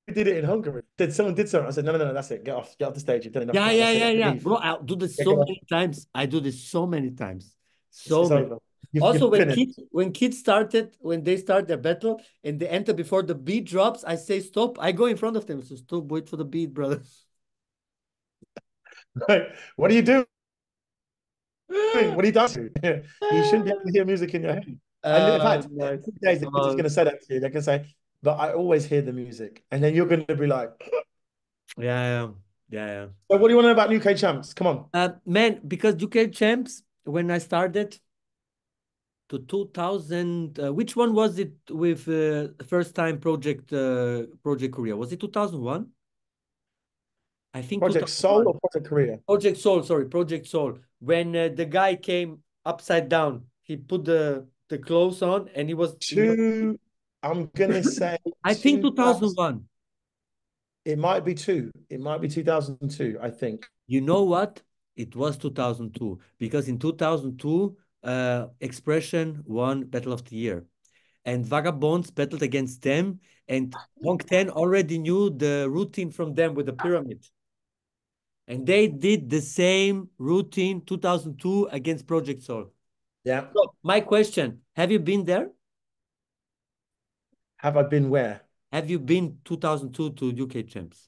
did it in Hungary. Did someone did something? I said, no, that's it. Get off the stage. You've done enough Yeah, now. yeah, That's yeah, it. yeah. Leave. Bro, I do this Yeah, so get off. many times. I do this so many times. So It's many. over. Also, You've finished. when they start their battle and they enter before the beat drops, I say stop. I go in front of them. So stop, wait for the beat, brother. Right. What are you doing? What are you dancing? You shouldn't be able to hear music in your head. And in fact, Nice. some days the kids is going to say that to you. They're going to say, but I always hear the music. And then you're going to be like, Yeah, yeah, yeah. so what do you want to know about UK champs? Come on. Man, because UK champs, when I started to 2000, which one was it with first time Project Korea? Was it 2001? I think Project Soul 2001. or Project Korea? Project Soul, sorry, Project Soul. When the guy came upside down, he put the clothes on and I'm going to say I think 2000. 2001. It might be two. It might be 2002, I think. You know what? It was 2002 because in 2002, Expression won Battle of the Year. And Vagabonds battled against them, and Hong Ten already knew the routine from them with the pyramid. And they did the same routine 2002 against Project Soul. Yeah. So my question, have you been there? Have I been where? Have you been 2002 to UK Champs?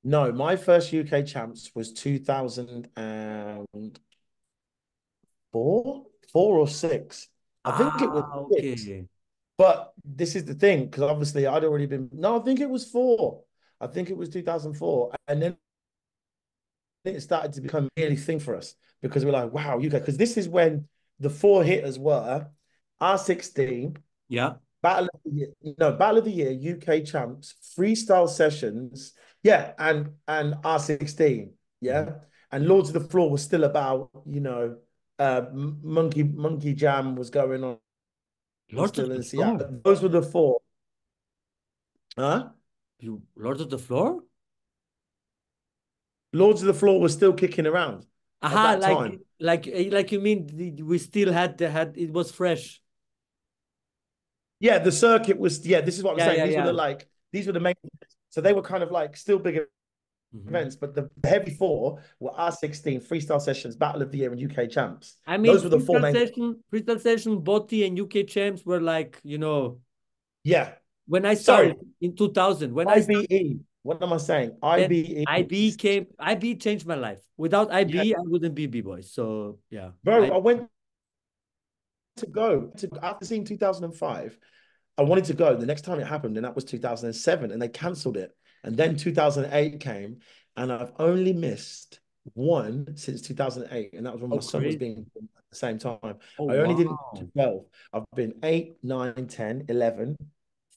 No, my first UK champs was 2004, 4 or 6. I think it was Ah, 6. okay. But this is the thing, because obviously I'd already been. No, I think it was 4. I think it was 2004. And then it started to become a really thing for us because we're like, wow, UK. Because this is when the 4 hitters were R16, Yeah. Battle of the Year, no, Battle of the Year, UK champs, freestyle sessions, yeah, and R16, Mhm. yeah. And Lords of the Floor was still about, Monkey Jam was going on Lords of still the in Floor. Seattle. Those were the 4. Huh? You Lords of the Floor? Lords of the Floor was still kicking around at Aha, that time. like you mean we still had it was fresh. Yeah, the circuit was, yeah, this is what I'm Yeah, saying. yeah, yeah. These were the main, so they were kind of like still big Mhm. events, but the heavy 4 were R16, freestyle sessions, Battle of the Year, and UK champs. I mean, Those were the 4 main. Freestyle session, Botti and UK champs were like, Yeah. when I Sorry, started in 2000, when I started, IBE. What am I saying? then IBE. IB changed my life. Without Yeah, IB, I wouldn't be B-boy. So yeah, bro, I went to go to after seeing 2005. I wanted to go. The next time it happened, and that was 2007, and they cancelled it. And then 2008 came, and I've only missed one since 2008, and that was when oh my son was crazy. being born at the same time. Oh I only didn't go to wow. 12. I've been 8, 9, 10, 11,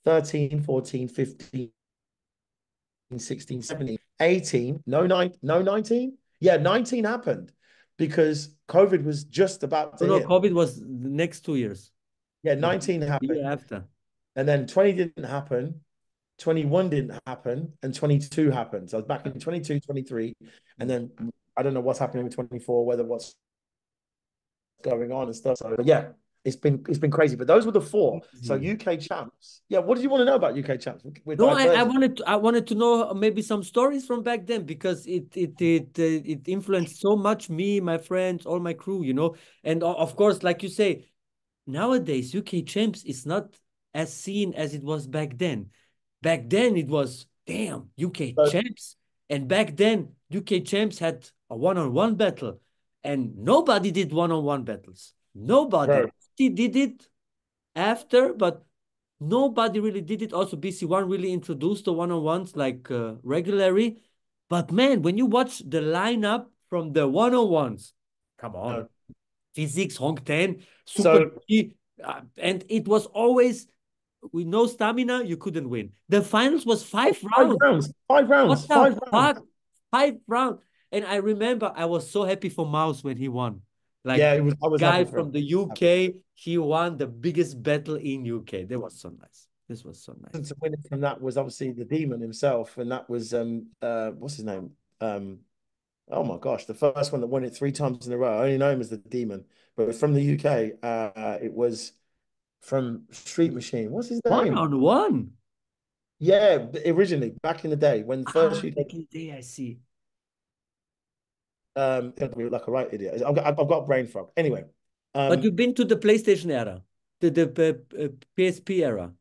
13, 14, 15, 16, 17, 18, no 19. Yeah, 19 happened because COVID was just about No, to no, hit. COVID was the next 2 years. Yeah, The 19 year happened. after. And then 20 didn't happen. 21 didn't happen. And 22 happened. So I was back in 22, 23. And then I don't know what's happening with 24, whether what's going on and stuff. So, but yeah, it's been crazy. But those were the 4. So Crazy. UK champs. Yeah, what do you want to know about UK champs? We're No, diverging. I wanted to know maybe some stories from back then because it influenced so much me, my friends, all my crew. And of course, like you say, nowadays UK champs is not as seen as it was back then. Back then it was damn UK So, champs, and back then UK champs had a one-on-one battle, and nobody did one-on-one battles. Nobody. bro, He did it after, but nobody really did it. Also, BC1 really introduced the one-on-ones like regularly. But man, when you watch the lineup from the one-on-ones, come on, no. Physics, Hong Ten, Super So G, and it was always with no stamina, you couldn't win. The finals was 5 rounds. 5 rounds, 5 rounds, What the 5 rounds. fuck? 5 rounds. And I remember I was so happy for Mouse when he won. Like Yeah, it was. I was guy happy for him. from the UK, he won the biggest battle in UK. That was so nice. This was so nice. To win it from that was obviously the demon himself, and that was what's his name? Oh my gosh, the first one that won it 3 times in a row. I only know him as the demon, but from the UK, it was from Street Machine. What's his One name? on one. Yeah, originally back in the day when the Ah, first UK, back in the day, I see. like a right idiot. I've got a brain fog. Anyway, But um, you've been to the PlayStation era, the PSP era.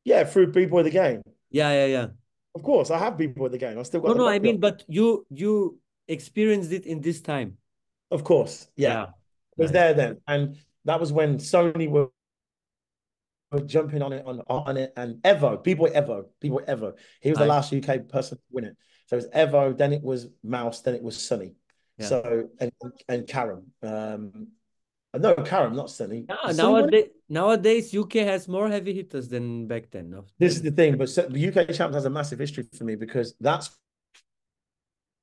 yeah, through B-Boy the game. Yeah, yeah, yeah. Of course, I have B-Boy the game. I've still got No, the no, I copy of mean, it. but you experienced it in this time. Of course, yeah. Yeah, Was nice. there then, and that was when Sony were jumping on it, and B-Boy Evo. He was the Nice. last UK person to win it. So it was Evo, then it was Mouse, then it was Sunny. Yeah. So and Karam. No, Karam, not Sunny. Yeah, Did Sunny win it? nowadays UK has more heavy hitters than back then. No? This is the thing, but the UK champs has a massive history for me because that's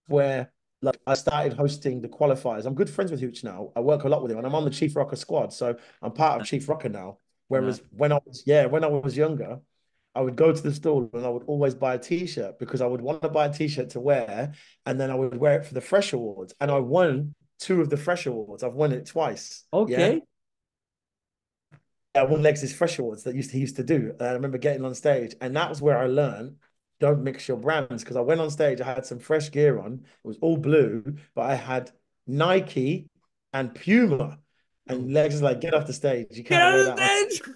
where like I started hosting the qualifiers. I'm good friends with Hooch now. I work a lot with him, and I'm on the Chief Rocker squad, so I'm part of Chief Rocker now. Nice. Whereas when I was younger, I would go to the store and I would always buy a t-shirt because I would want to buy a t-shirt to wear, and then I would wear it for the Fresh Awards. And I won two of the Fresh Awards. I've won it twice. Yeah. Okay. I won Lex's Fresh Awards that he used to do. And I remember getting on stage, and that was where I learned don't mix your brands. Because I went on stage, I had some fresh gear on. It was all blue, but I had Nike and Puma. And Lex is like, get off the stage. You Get can't wear on that on. the stage.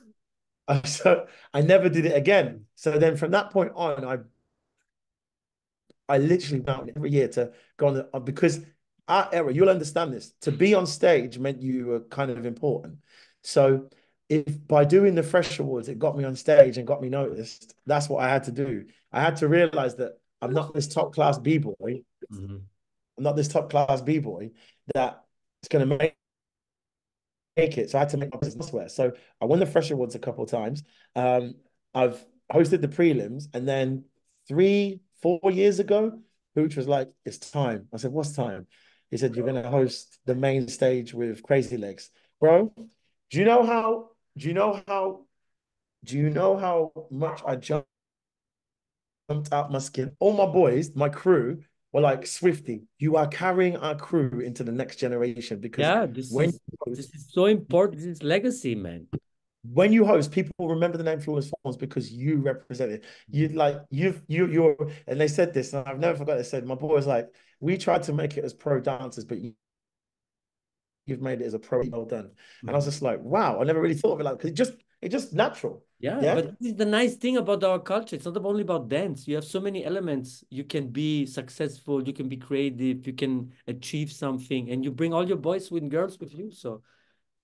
So I never did it again. So then from that point on, I literally went out every year to go on because our era, you'll understand this. To be on stage meant you were kind of important. So if by doing the Fresh Awards, it got me on stage and got me noticed, that's what I had to do. I had to realize that I'm not this top class B-boy. Mhm. I'm not this top class B-boy that is going to make it. So I had to make my business elsewhere. So I won the Fresh Awards a couple of times. I've hosted the prelims, and then 4 years ago, Hooch was like, "It's time." I said, "What's time?" He said, "You're going to host the main stage with Crazy Legs, bro. Do you know how? Do you know how? Do you know how much I jumped out my skin? All my boys, my crew, were like, Swifty, you are carrying our crew into the next generation because Yeah, when this is so important. This is legacy, man. when you host, people remember the name Flawless Forms because you represent it. You like you're and they said this, and I've never forgot they said my boy was like, we tried to make it as pro dancers, but you've made it as a pro well done. And I was Mhm. just like, wow, I never really thought of it like because it just natural. Yeah, Yeah. but this is the nice thing about our culture. It's not only about dance. You have so many elements. You can be successful, you can be creative, you can achieve something, and you bring all your boys and girls with you. So,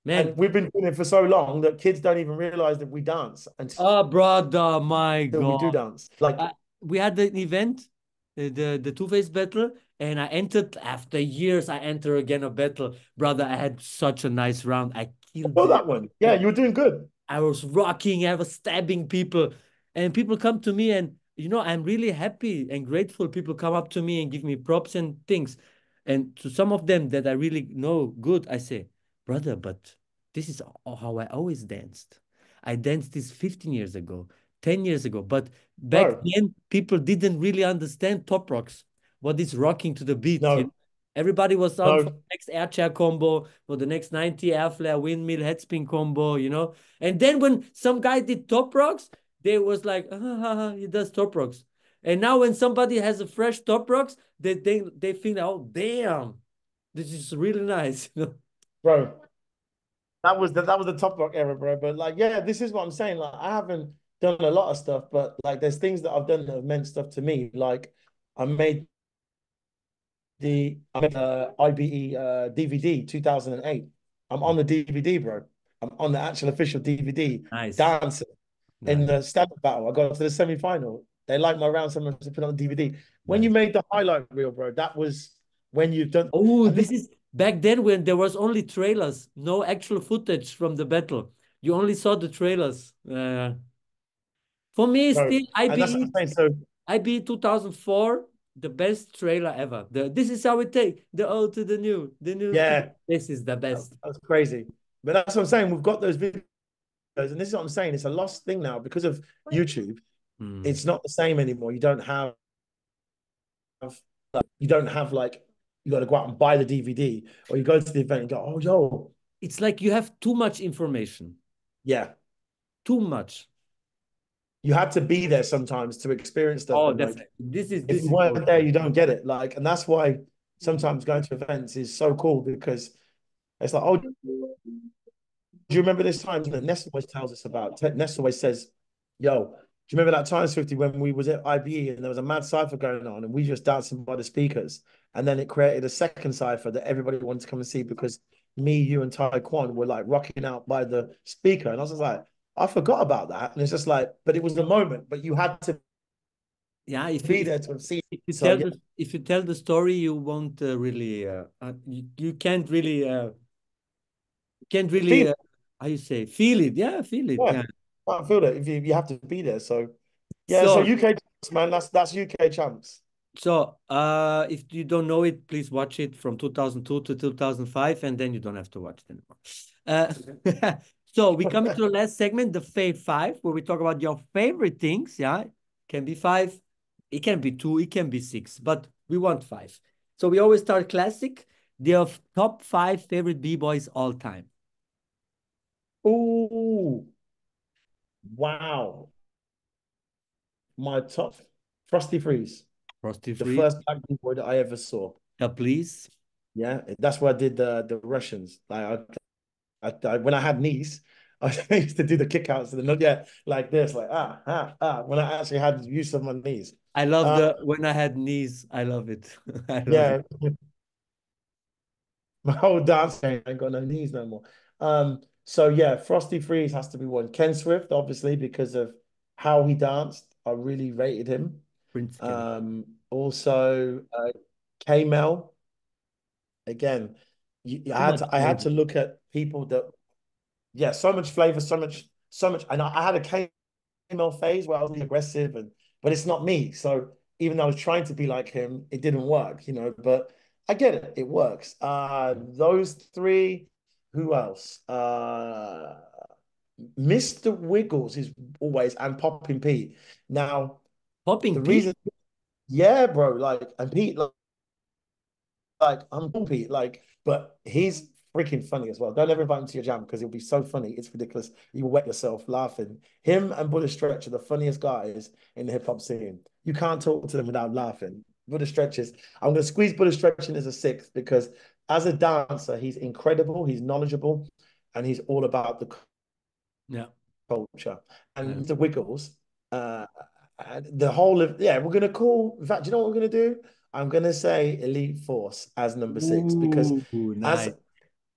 man, And we've been doing it for so long that kids don't even realize that we dance until oh, brother, my we do God. dance. Like, We had an event, the Two-Face battle, and I entered after years. I enter again a battle, brother. I had such a nice round. I I killed saw it. that one. Yeah, you were doing good. I was rocking. I was stabbing people, and people come to me, and I'm really happy and grateful. People come up to me and give me props and things, and to some of them that I really know good, I say, brother, but this is how I always danced. I danced this 15 years ago, 10 years ago, but back Bro, then people didn't really understand top rocks. What is rocking to the beat? no, Everybody was on for no, the next air chair combo, for the next 90 air flare windmill headspin combo, and then when some guy did top rocks, they was like, he does top rocks. And now when somebody has a fresh top rocks, they think, oh damn, this is really nice. bro. That was the top rock era, bro. But like, yeah, this is what I'm saying. Like, I haven't done a lot of stuff, but like, there's things that I've done that have meant stuff to me. Like, I made IBE DVD 2008. I'm on the DVD, bro. I'm on the actual official DVD Nice, dancing in nice. the standard battle. I got to the semi-final. They like my round, someone to put on the DVD. When you Nice. made the highlight reel, bro, that was when you've done. Oh, And this, this is back then when there was only trailers, no actual footage from the battle. You only saw the trailers. For me, bro, still and that's what IBE I'm saying. So IB 2004, the best trailer ever. This is how we take the old to the new, the new to yeah, this is the best. that's crazy. But that's what I'm saying. We've got those videos, and this is what I'm saying. It's a lost thing now because of YouTube. Hmm. It's not the same anymore. You don't have like you got to go out and buy the DVD, or you go to the event and go, oh yo, It's like you have too much information, yeah, too much. you had to be there sometimes to experience stuff. Oh, And like, definitely. This if you is weren't there, you don't get it. Like, and that's why sometimes going to events is so cool because it's like, oh, do you remember this time that Ness always tells us about? Ness always says, yo, do you remember that time, Swifty, when we was at IBE and there was a mad cipher going on and we just dancing by the speakers? And then it created a second cipher that everybody wanted to come and see because me, you, and Taekwon were like rocking out by the speaker. And I was just like, I forgot about that. And it's just like, but it was the moment, but you had to yeah. be there to have seen. If you So tell yeah, if you tell the story, you won't really you can't really feel it. how you say feel it. Yeah, feel it. Yeah, Yeah. can't feel it if you have to be there. So yeah, so So UK champs, man, that's UK champs. if you don't know it, please watch it from 2002 to 2005, and then you don't have to watch it anymore. So we come into the last segment, the Fave Five, where we talk about your favorite things. Yeah, can be five, it can be two, it can be six, but we want five. So we always start classic. The top five favorite b-boys all time. Ooh, wow. My top Frosty Freeze, Frosty the Free, first black boy that I ever saw. please. Yeah, that's where I did the Russians. Like when I had knees, I used to do the kickouts and the not yet like this, like when I actually had use of my knees. I love Uh, the when I had knees. I love it. I love it. yeah, my whole dance game ain't got no knees no more. So yeah, Frosty Freeze has to be one. Ken Swift, obviously, because of how he danced. I really rated him. Prince Kelly. Also K Mel. Again, Too much I had flavor. to look at people that yeah, so much flavor, so much. And I had a K-Mel phase where I was really aggressive but it's not me. So even though I was trying to be like him, it didn't work, you know, but I get it, it works. Those three, who else? Mr. Wiggles is always and Popping Pete. Now, the Popping Pete. reason, yeah, bro, like and Pete like I'm Pete, like, but he's freaking funny as well. Don't ever invite him to your jam because he'll be so funny. It's ridiculous. You'll wet yourself laughing. Him and Buddha Stretch are the funniest guys in the hip hop scene. You can't talk to them without laughing. Buddha Stretch is, I'm going to squeeze Buddha Stretch in as a sixth because as a dancer, he's incredible, he's knowledgeable, and he's all about the Yeah. culture. Yeah. And the Wiggles, uh, the whole of, yeah, we're going to call, in fact, do you know what we're going to do? I'm going to say Elite Force as number six because Ooh, as, nice.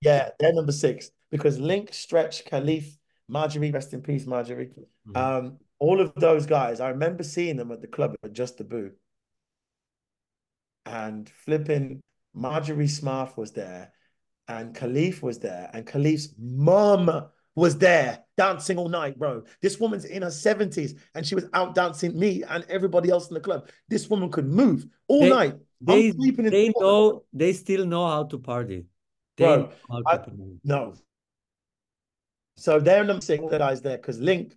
yeah, they're number six because Link, Stretch, Khalif, Marjorie, rest in peace, Marjorie. Mhm. All of those guys, I remember seeing them at the club at Just the Boo and flipping Marjorie Smart was there and Khalif was there, and Khalif's mum was there dancing all night, bro. This woman's in her 70s and she was out dancing me and everybody else in the club. This woman could move all They night. I'm sleeping in the corner, they still know how to party. They know bro. how to I party. no. So they're number six guys there because Link,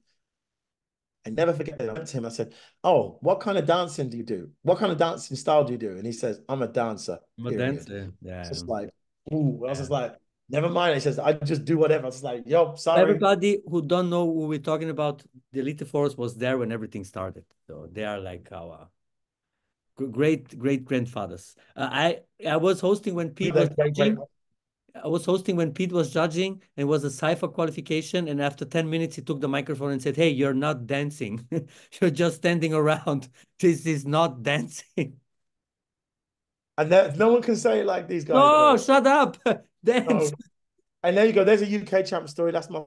I never forget it. I went to him. I said, "Oh, what kind of dancing do you do? What kind of dancing style do you do?" And he says, "I'm a dancer, I'm a period." dancer. It's Yeah. just like, ooh. I was Yeah. just like, never mind. He says, I just do whatever. I was like, yo, sorry. Everybody who don't know who we're talking about, the Elite Force was there when everything started. So they are like our great grandfathers. I was hosting when Pete was Great, great. judging. I was hosting when Pete was judging, and it was a cipher qualification. And after 10 minutes, he took the microphone and said, "Hey, you're not dancing. You're just standing around. This is not dancing." And no one can say it like these guys, No, bro. shut up. Dance. So, and there you go. There's a UK champ story. That's my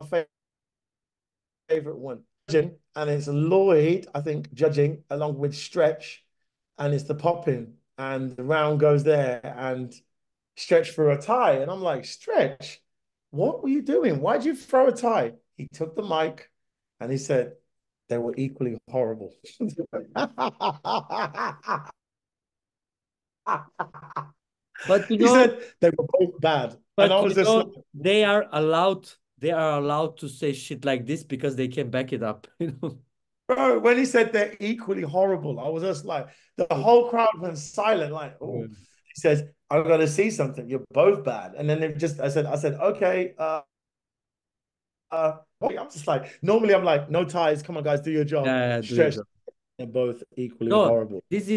favorite one. And it's Lloyd, I think, judging along with Stretch, and it's the popping, and the round goes there, and Stretch for a tie. And I'm like, Stretch, what were you doing? Why'd you throw a tie? He took the mic and he said, they were equally horrible. But He said they were both bad. And I was just like, they are allowed to say shit like this because they can back it up, you know. bro, when he said they're equally horrible, I was just like, the whole crowd went silent, like, oh. Mm. He says, I'm gonna see something. You're both bad. And then they just I said, okay, I'm just like, normally I'm like, no ties. Come on, guys, do your job. Do your Stretch. job. They're both equally No, horrible. these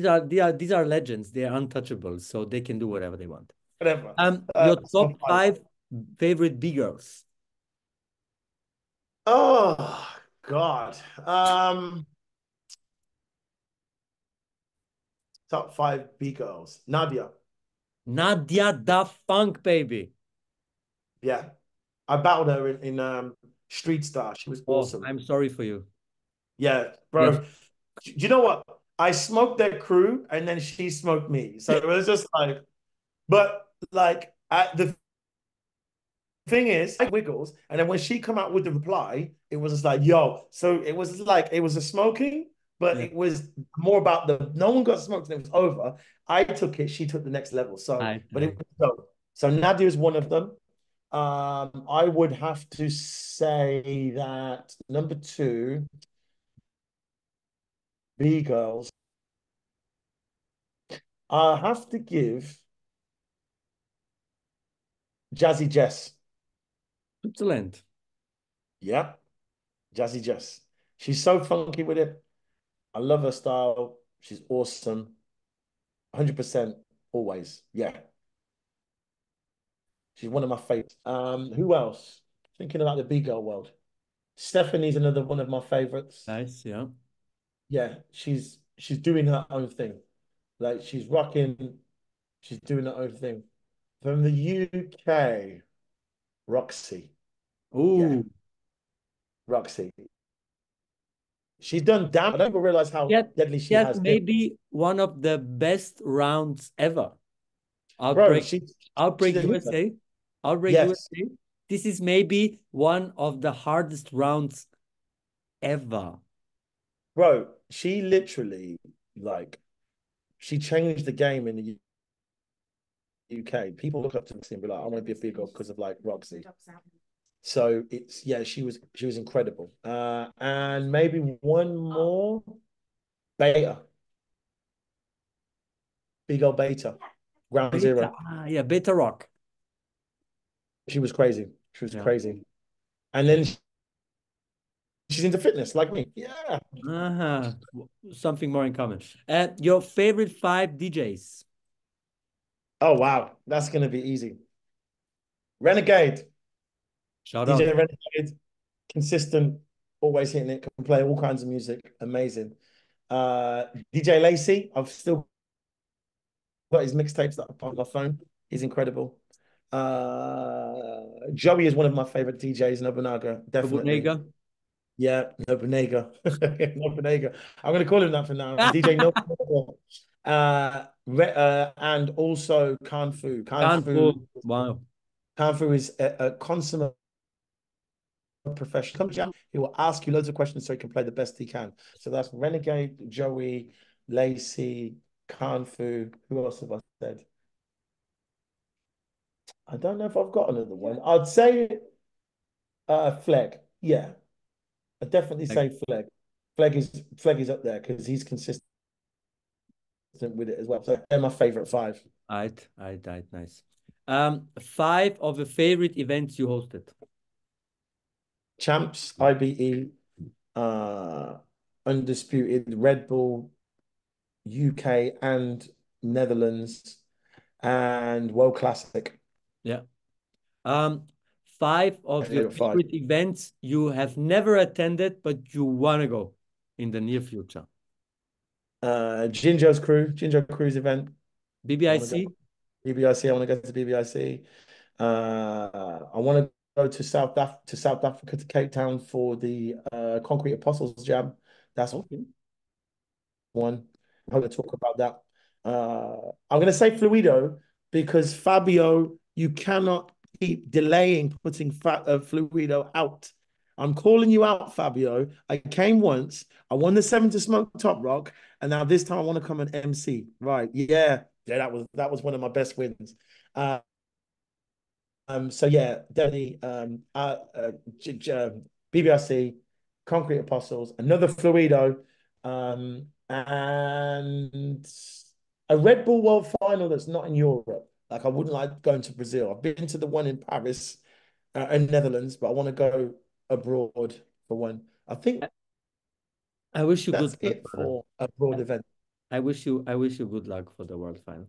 are legends. They are untouchable, so they can do whatever they want. Whatever. Your So top five favorite B-girls. oh God. Top five B girls. Nadia. Nadia da Funk, baby. Yeah. I battled her in Street Star. She was Oh, awesome. I'm sorry for you. Yeah, Yes. bro. You know what? I smoked their crew and then she smoked me. So it was just like, but like the thing is, I wiggles, and then when she come out with the reply, it was just like, yo. So it was like it was a smoking, but Yeah. it was more about the no one got smoked and it was over. I took it, she took the next level. So, but it I. was dope. So Nadia is one of them. I would have to say that number two, B girls. I have to give Jazzy Jess. Switzerland. Yeah, Jazzy Jess. She's so funky with it. I love her style. She's awesome. 100% always. Yeah. She's one of my favorites. Who else? Thinking about the big girl world. Stephanie's another one of my favorites. Nice, yeah. Yeah, she's doing her own thing. Like she's rocking, she's doing her own thing. From the UK, Roxy. Yeah, Ooh. Roxy. She's done damn. I don't even realize how Yet, deadly she yet has been. maybe one of the best rounds ever. Bro, Outbreak, she's Outbreak a healer. USA. Outbreak Yes. USA. This is maybe one of the hardest rounds ever. Bro, she literally like she changed the game in the UK. People look up to Roxy and be like, I want to be a figure because of like Roxy. So it's yeah, she was incredible. And maybe one more Beta, big old Beta, Ground Beta, Zero. yeah, Beta Rock. She was crazy. She was Yeah. crazy. And then she's into fitness like me. Yeah. Uh-huh. Something more in common. Your favorite five DJs. Oh wow, that's gonna be easy. Renegade, Shout out. DJ Renegade, consistent, always hitting it, can play all kinds of music, amazing. DJ Lacey, I've still got his mixtapes that are on my phone. He's incredible. Joey is one of my favorite DJs, Nobunaga, definitely. Bonega. Yeah, Nobunaga. Nobunaga. I'm gonna call him that for now. DJ Nobunaga. And also Kung Fu. Canfu. Wow. Kung Fu is a consummate professional. He will ask you loads of questions so he can play the best he can. So that's Renegade, Joey, Lacey, Kung Fu. Who else have I said? I don't know if I've got another one. I'd say Fleg. Yeah, I'd definitely Like, say Fleg. Fleg is up there because he's consistent with it as well. So they're my favorite five. nice. Five of the favorite events you hosted. Champs, IBE, uh, Undisputed, Red Bull, UK and Netherlands, and World Classic. Yeah. Um, five of your Favorite five. favorite events you have never attended, but you want to go in the near future. Jinjo Crew's event. I want to go. BBIC? BBIC. I want to go to BBIC. I want to go to South Africa to Cape Town for the Concrete Apostles Jam. That's Okay. one. I'm going to talk about that. I'm going to say Fluido because Fabio, you cannot keep delaying putting Fluido out. I'm calling you out, Fabio. I came once. I won the Seven to Smoke Top Rock, and now this time I want to come and MC. Right? Yeah, yeah. That was one of my best wins. So yeah, definitely. BBRC, Concrete Apostles, another Fluido, and a Red Bull World Final that's not in Europe. Like I wouldn't like going to Brazil. I've been to the one in Paris, in Netherlands, but I want to go abroad for one. I think I wish you good that's luck, it brother. for a broad event. I wish you good luck for the world final.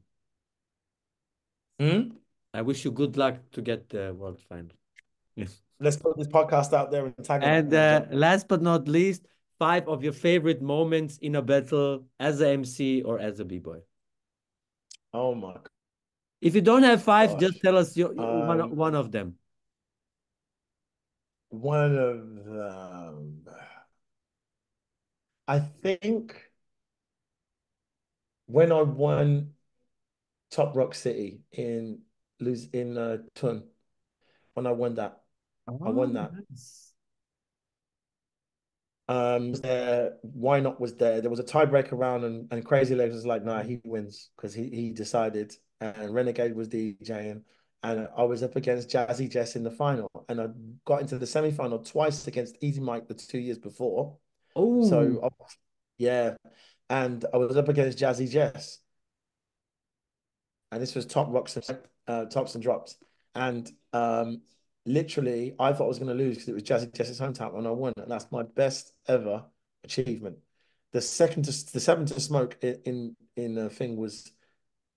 Hmm? I wish you good luck to get the world final. Yes. Let's put this podcast out there and tag them, And Nigel. last but not least, 5 of your favorite moments in a battle as a MC or as a b-boy. Oh my If you don't have 5, just gosh. tell us Um, one of them. one of them. I think when I won Top Rock City in Tun, when I won that, I Oh, won that. nice. Why not was there? There was a tiebreaker round, and Crazy Legs was like, nah, he wins because he decided. And Renegade was DJing, and I was up against Jazzy Jess in the final, and I got into the semi-final twice against Easy Mike the 2 years before. Oh, So yeah, and I was up against Jazzy Jess, and this was tops and drops, and literally I thought I was going to lose because it was Jazzy Jess's hometown, and I won, and that's my best ever achievement. The seven to smoke in the thing was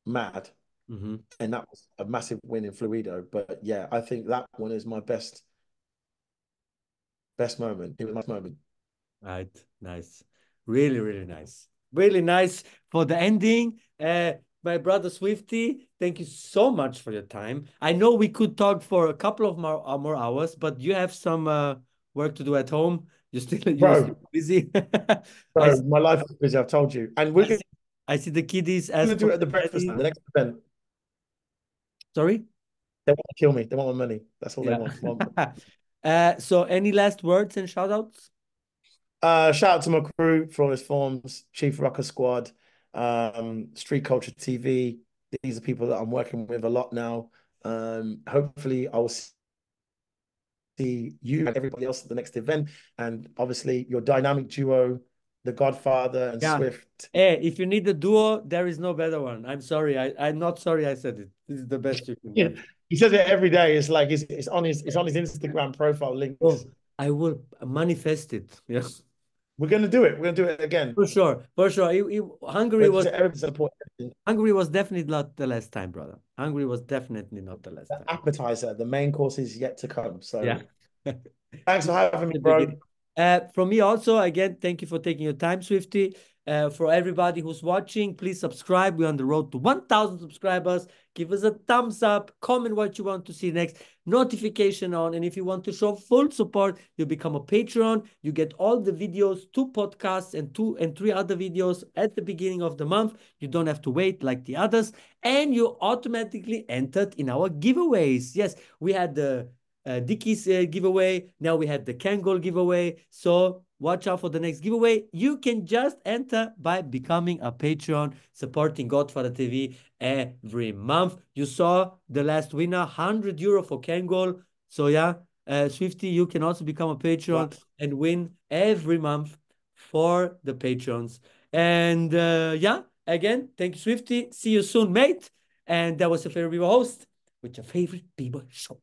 mad, mm-hmm. and that was a massive win in Fluido. But yeah, I think that one is my best moment. It was my moment. Right. Nice. Really, really nice. Really nice for the ending. My brother Swifty, thank you so much for your time. I know we could talk for a couple of more hours, but you have some work to do at home. You're still Bro, busy. I bro, see, my life is busy. I've told you, and I we're see, I see the kiddies gonna ask do for it at the breakfast daddy. time, the next event. Sorry? They want to kill me. They want my money. That's all they Yeah. want. So any last words and shout outs? Shout out to my crew, Flawless Forms, Chief Rocker Squad, Street Culture TV. These are people that I'm working with a lot now. Hopefully, I'll see you and everybody else at the next event. And obviously, your dynamic duo, The Godfather and Yeah. Swift. Hey, if you need a duo, there is no better one. I'm sorry. I'm not sorry I said it. This is the best you can Yeah, get. he says it every day. It's like it's on his Instagram profile links. Oh, I will manifest it. Yes. We're gonna do it. We're gonna do it again. For sure. For sure. But everybody's support Hungary was definitely not the last time, brother. Hungary was definitely not the last the time. appetizer. The main course is yet to come. Yeah. So thanks for having me, The bro. beginning. From me also, again, thank you for taking your time, Swifty. For everybody who's watching, please subscribe. We're on the road to 1,000 subscribers. Give us a thumbs up. Comment what you want to see next. Notification on. And if you want to show full support, you become a Patreon. You get all the videos, 2 podcasts and 3 other videos at the beginning of the month. You don't have to wait like the others. And you automatically entered in our giveaways. Yes, we had the Dickies giveaway. Now we had the Kangol giveaway. So watch out for the next giveaway. You can just enter by becoming a Patreon, supporting Godfather TV every month. You saw the last winner, €100 for Kangol. So yeah, Swifty, you can also become a Patreon and win every month for the patrons. And yeah, again, thank you, Swifty. See you soon, mate. And that was your favorite Bebo host with your favorite Bebo show.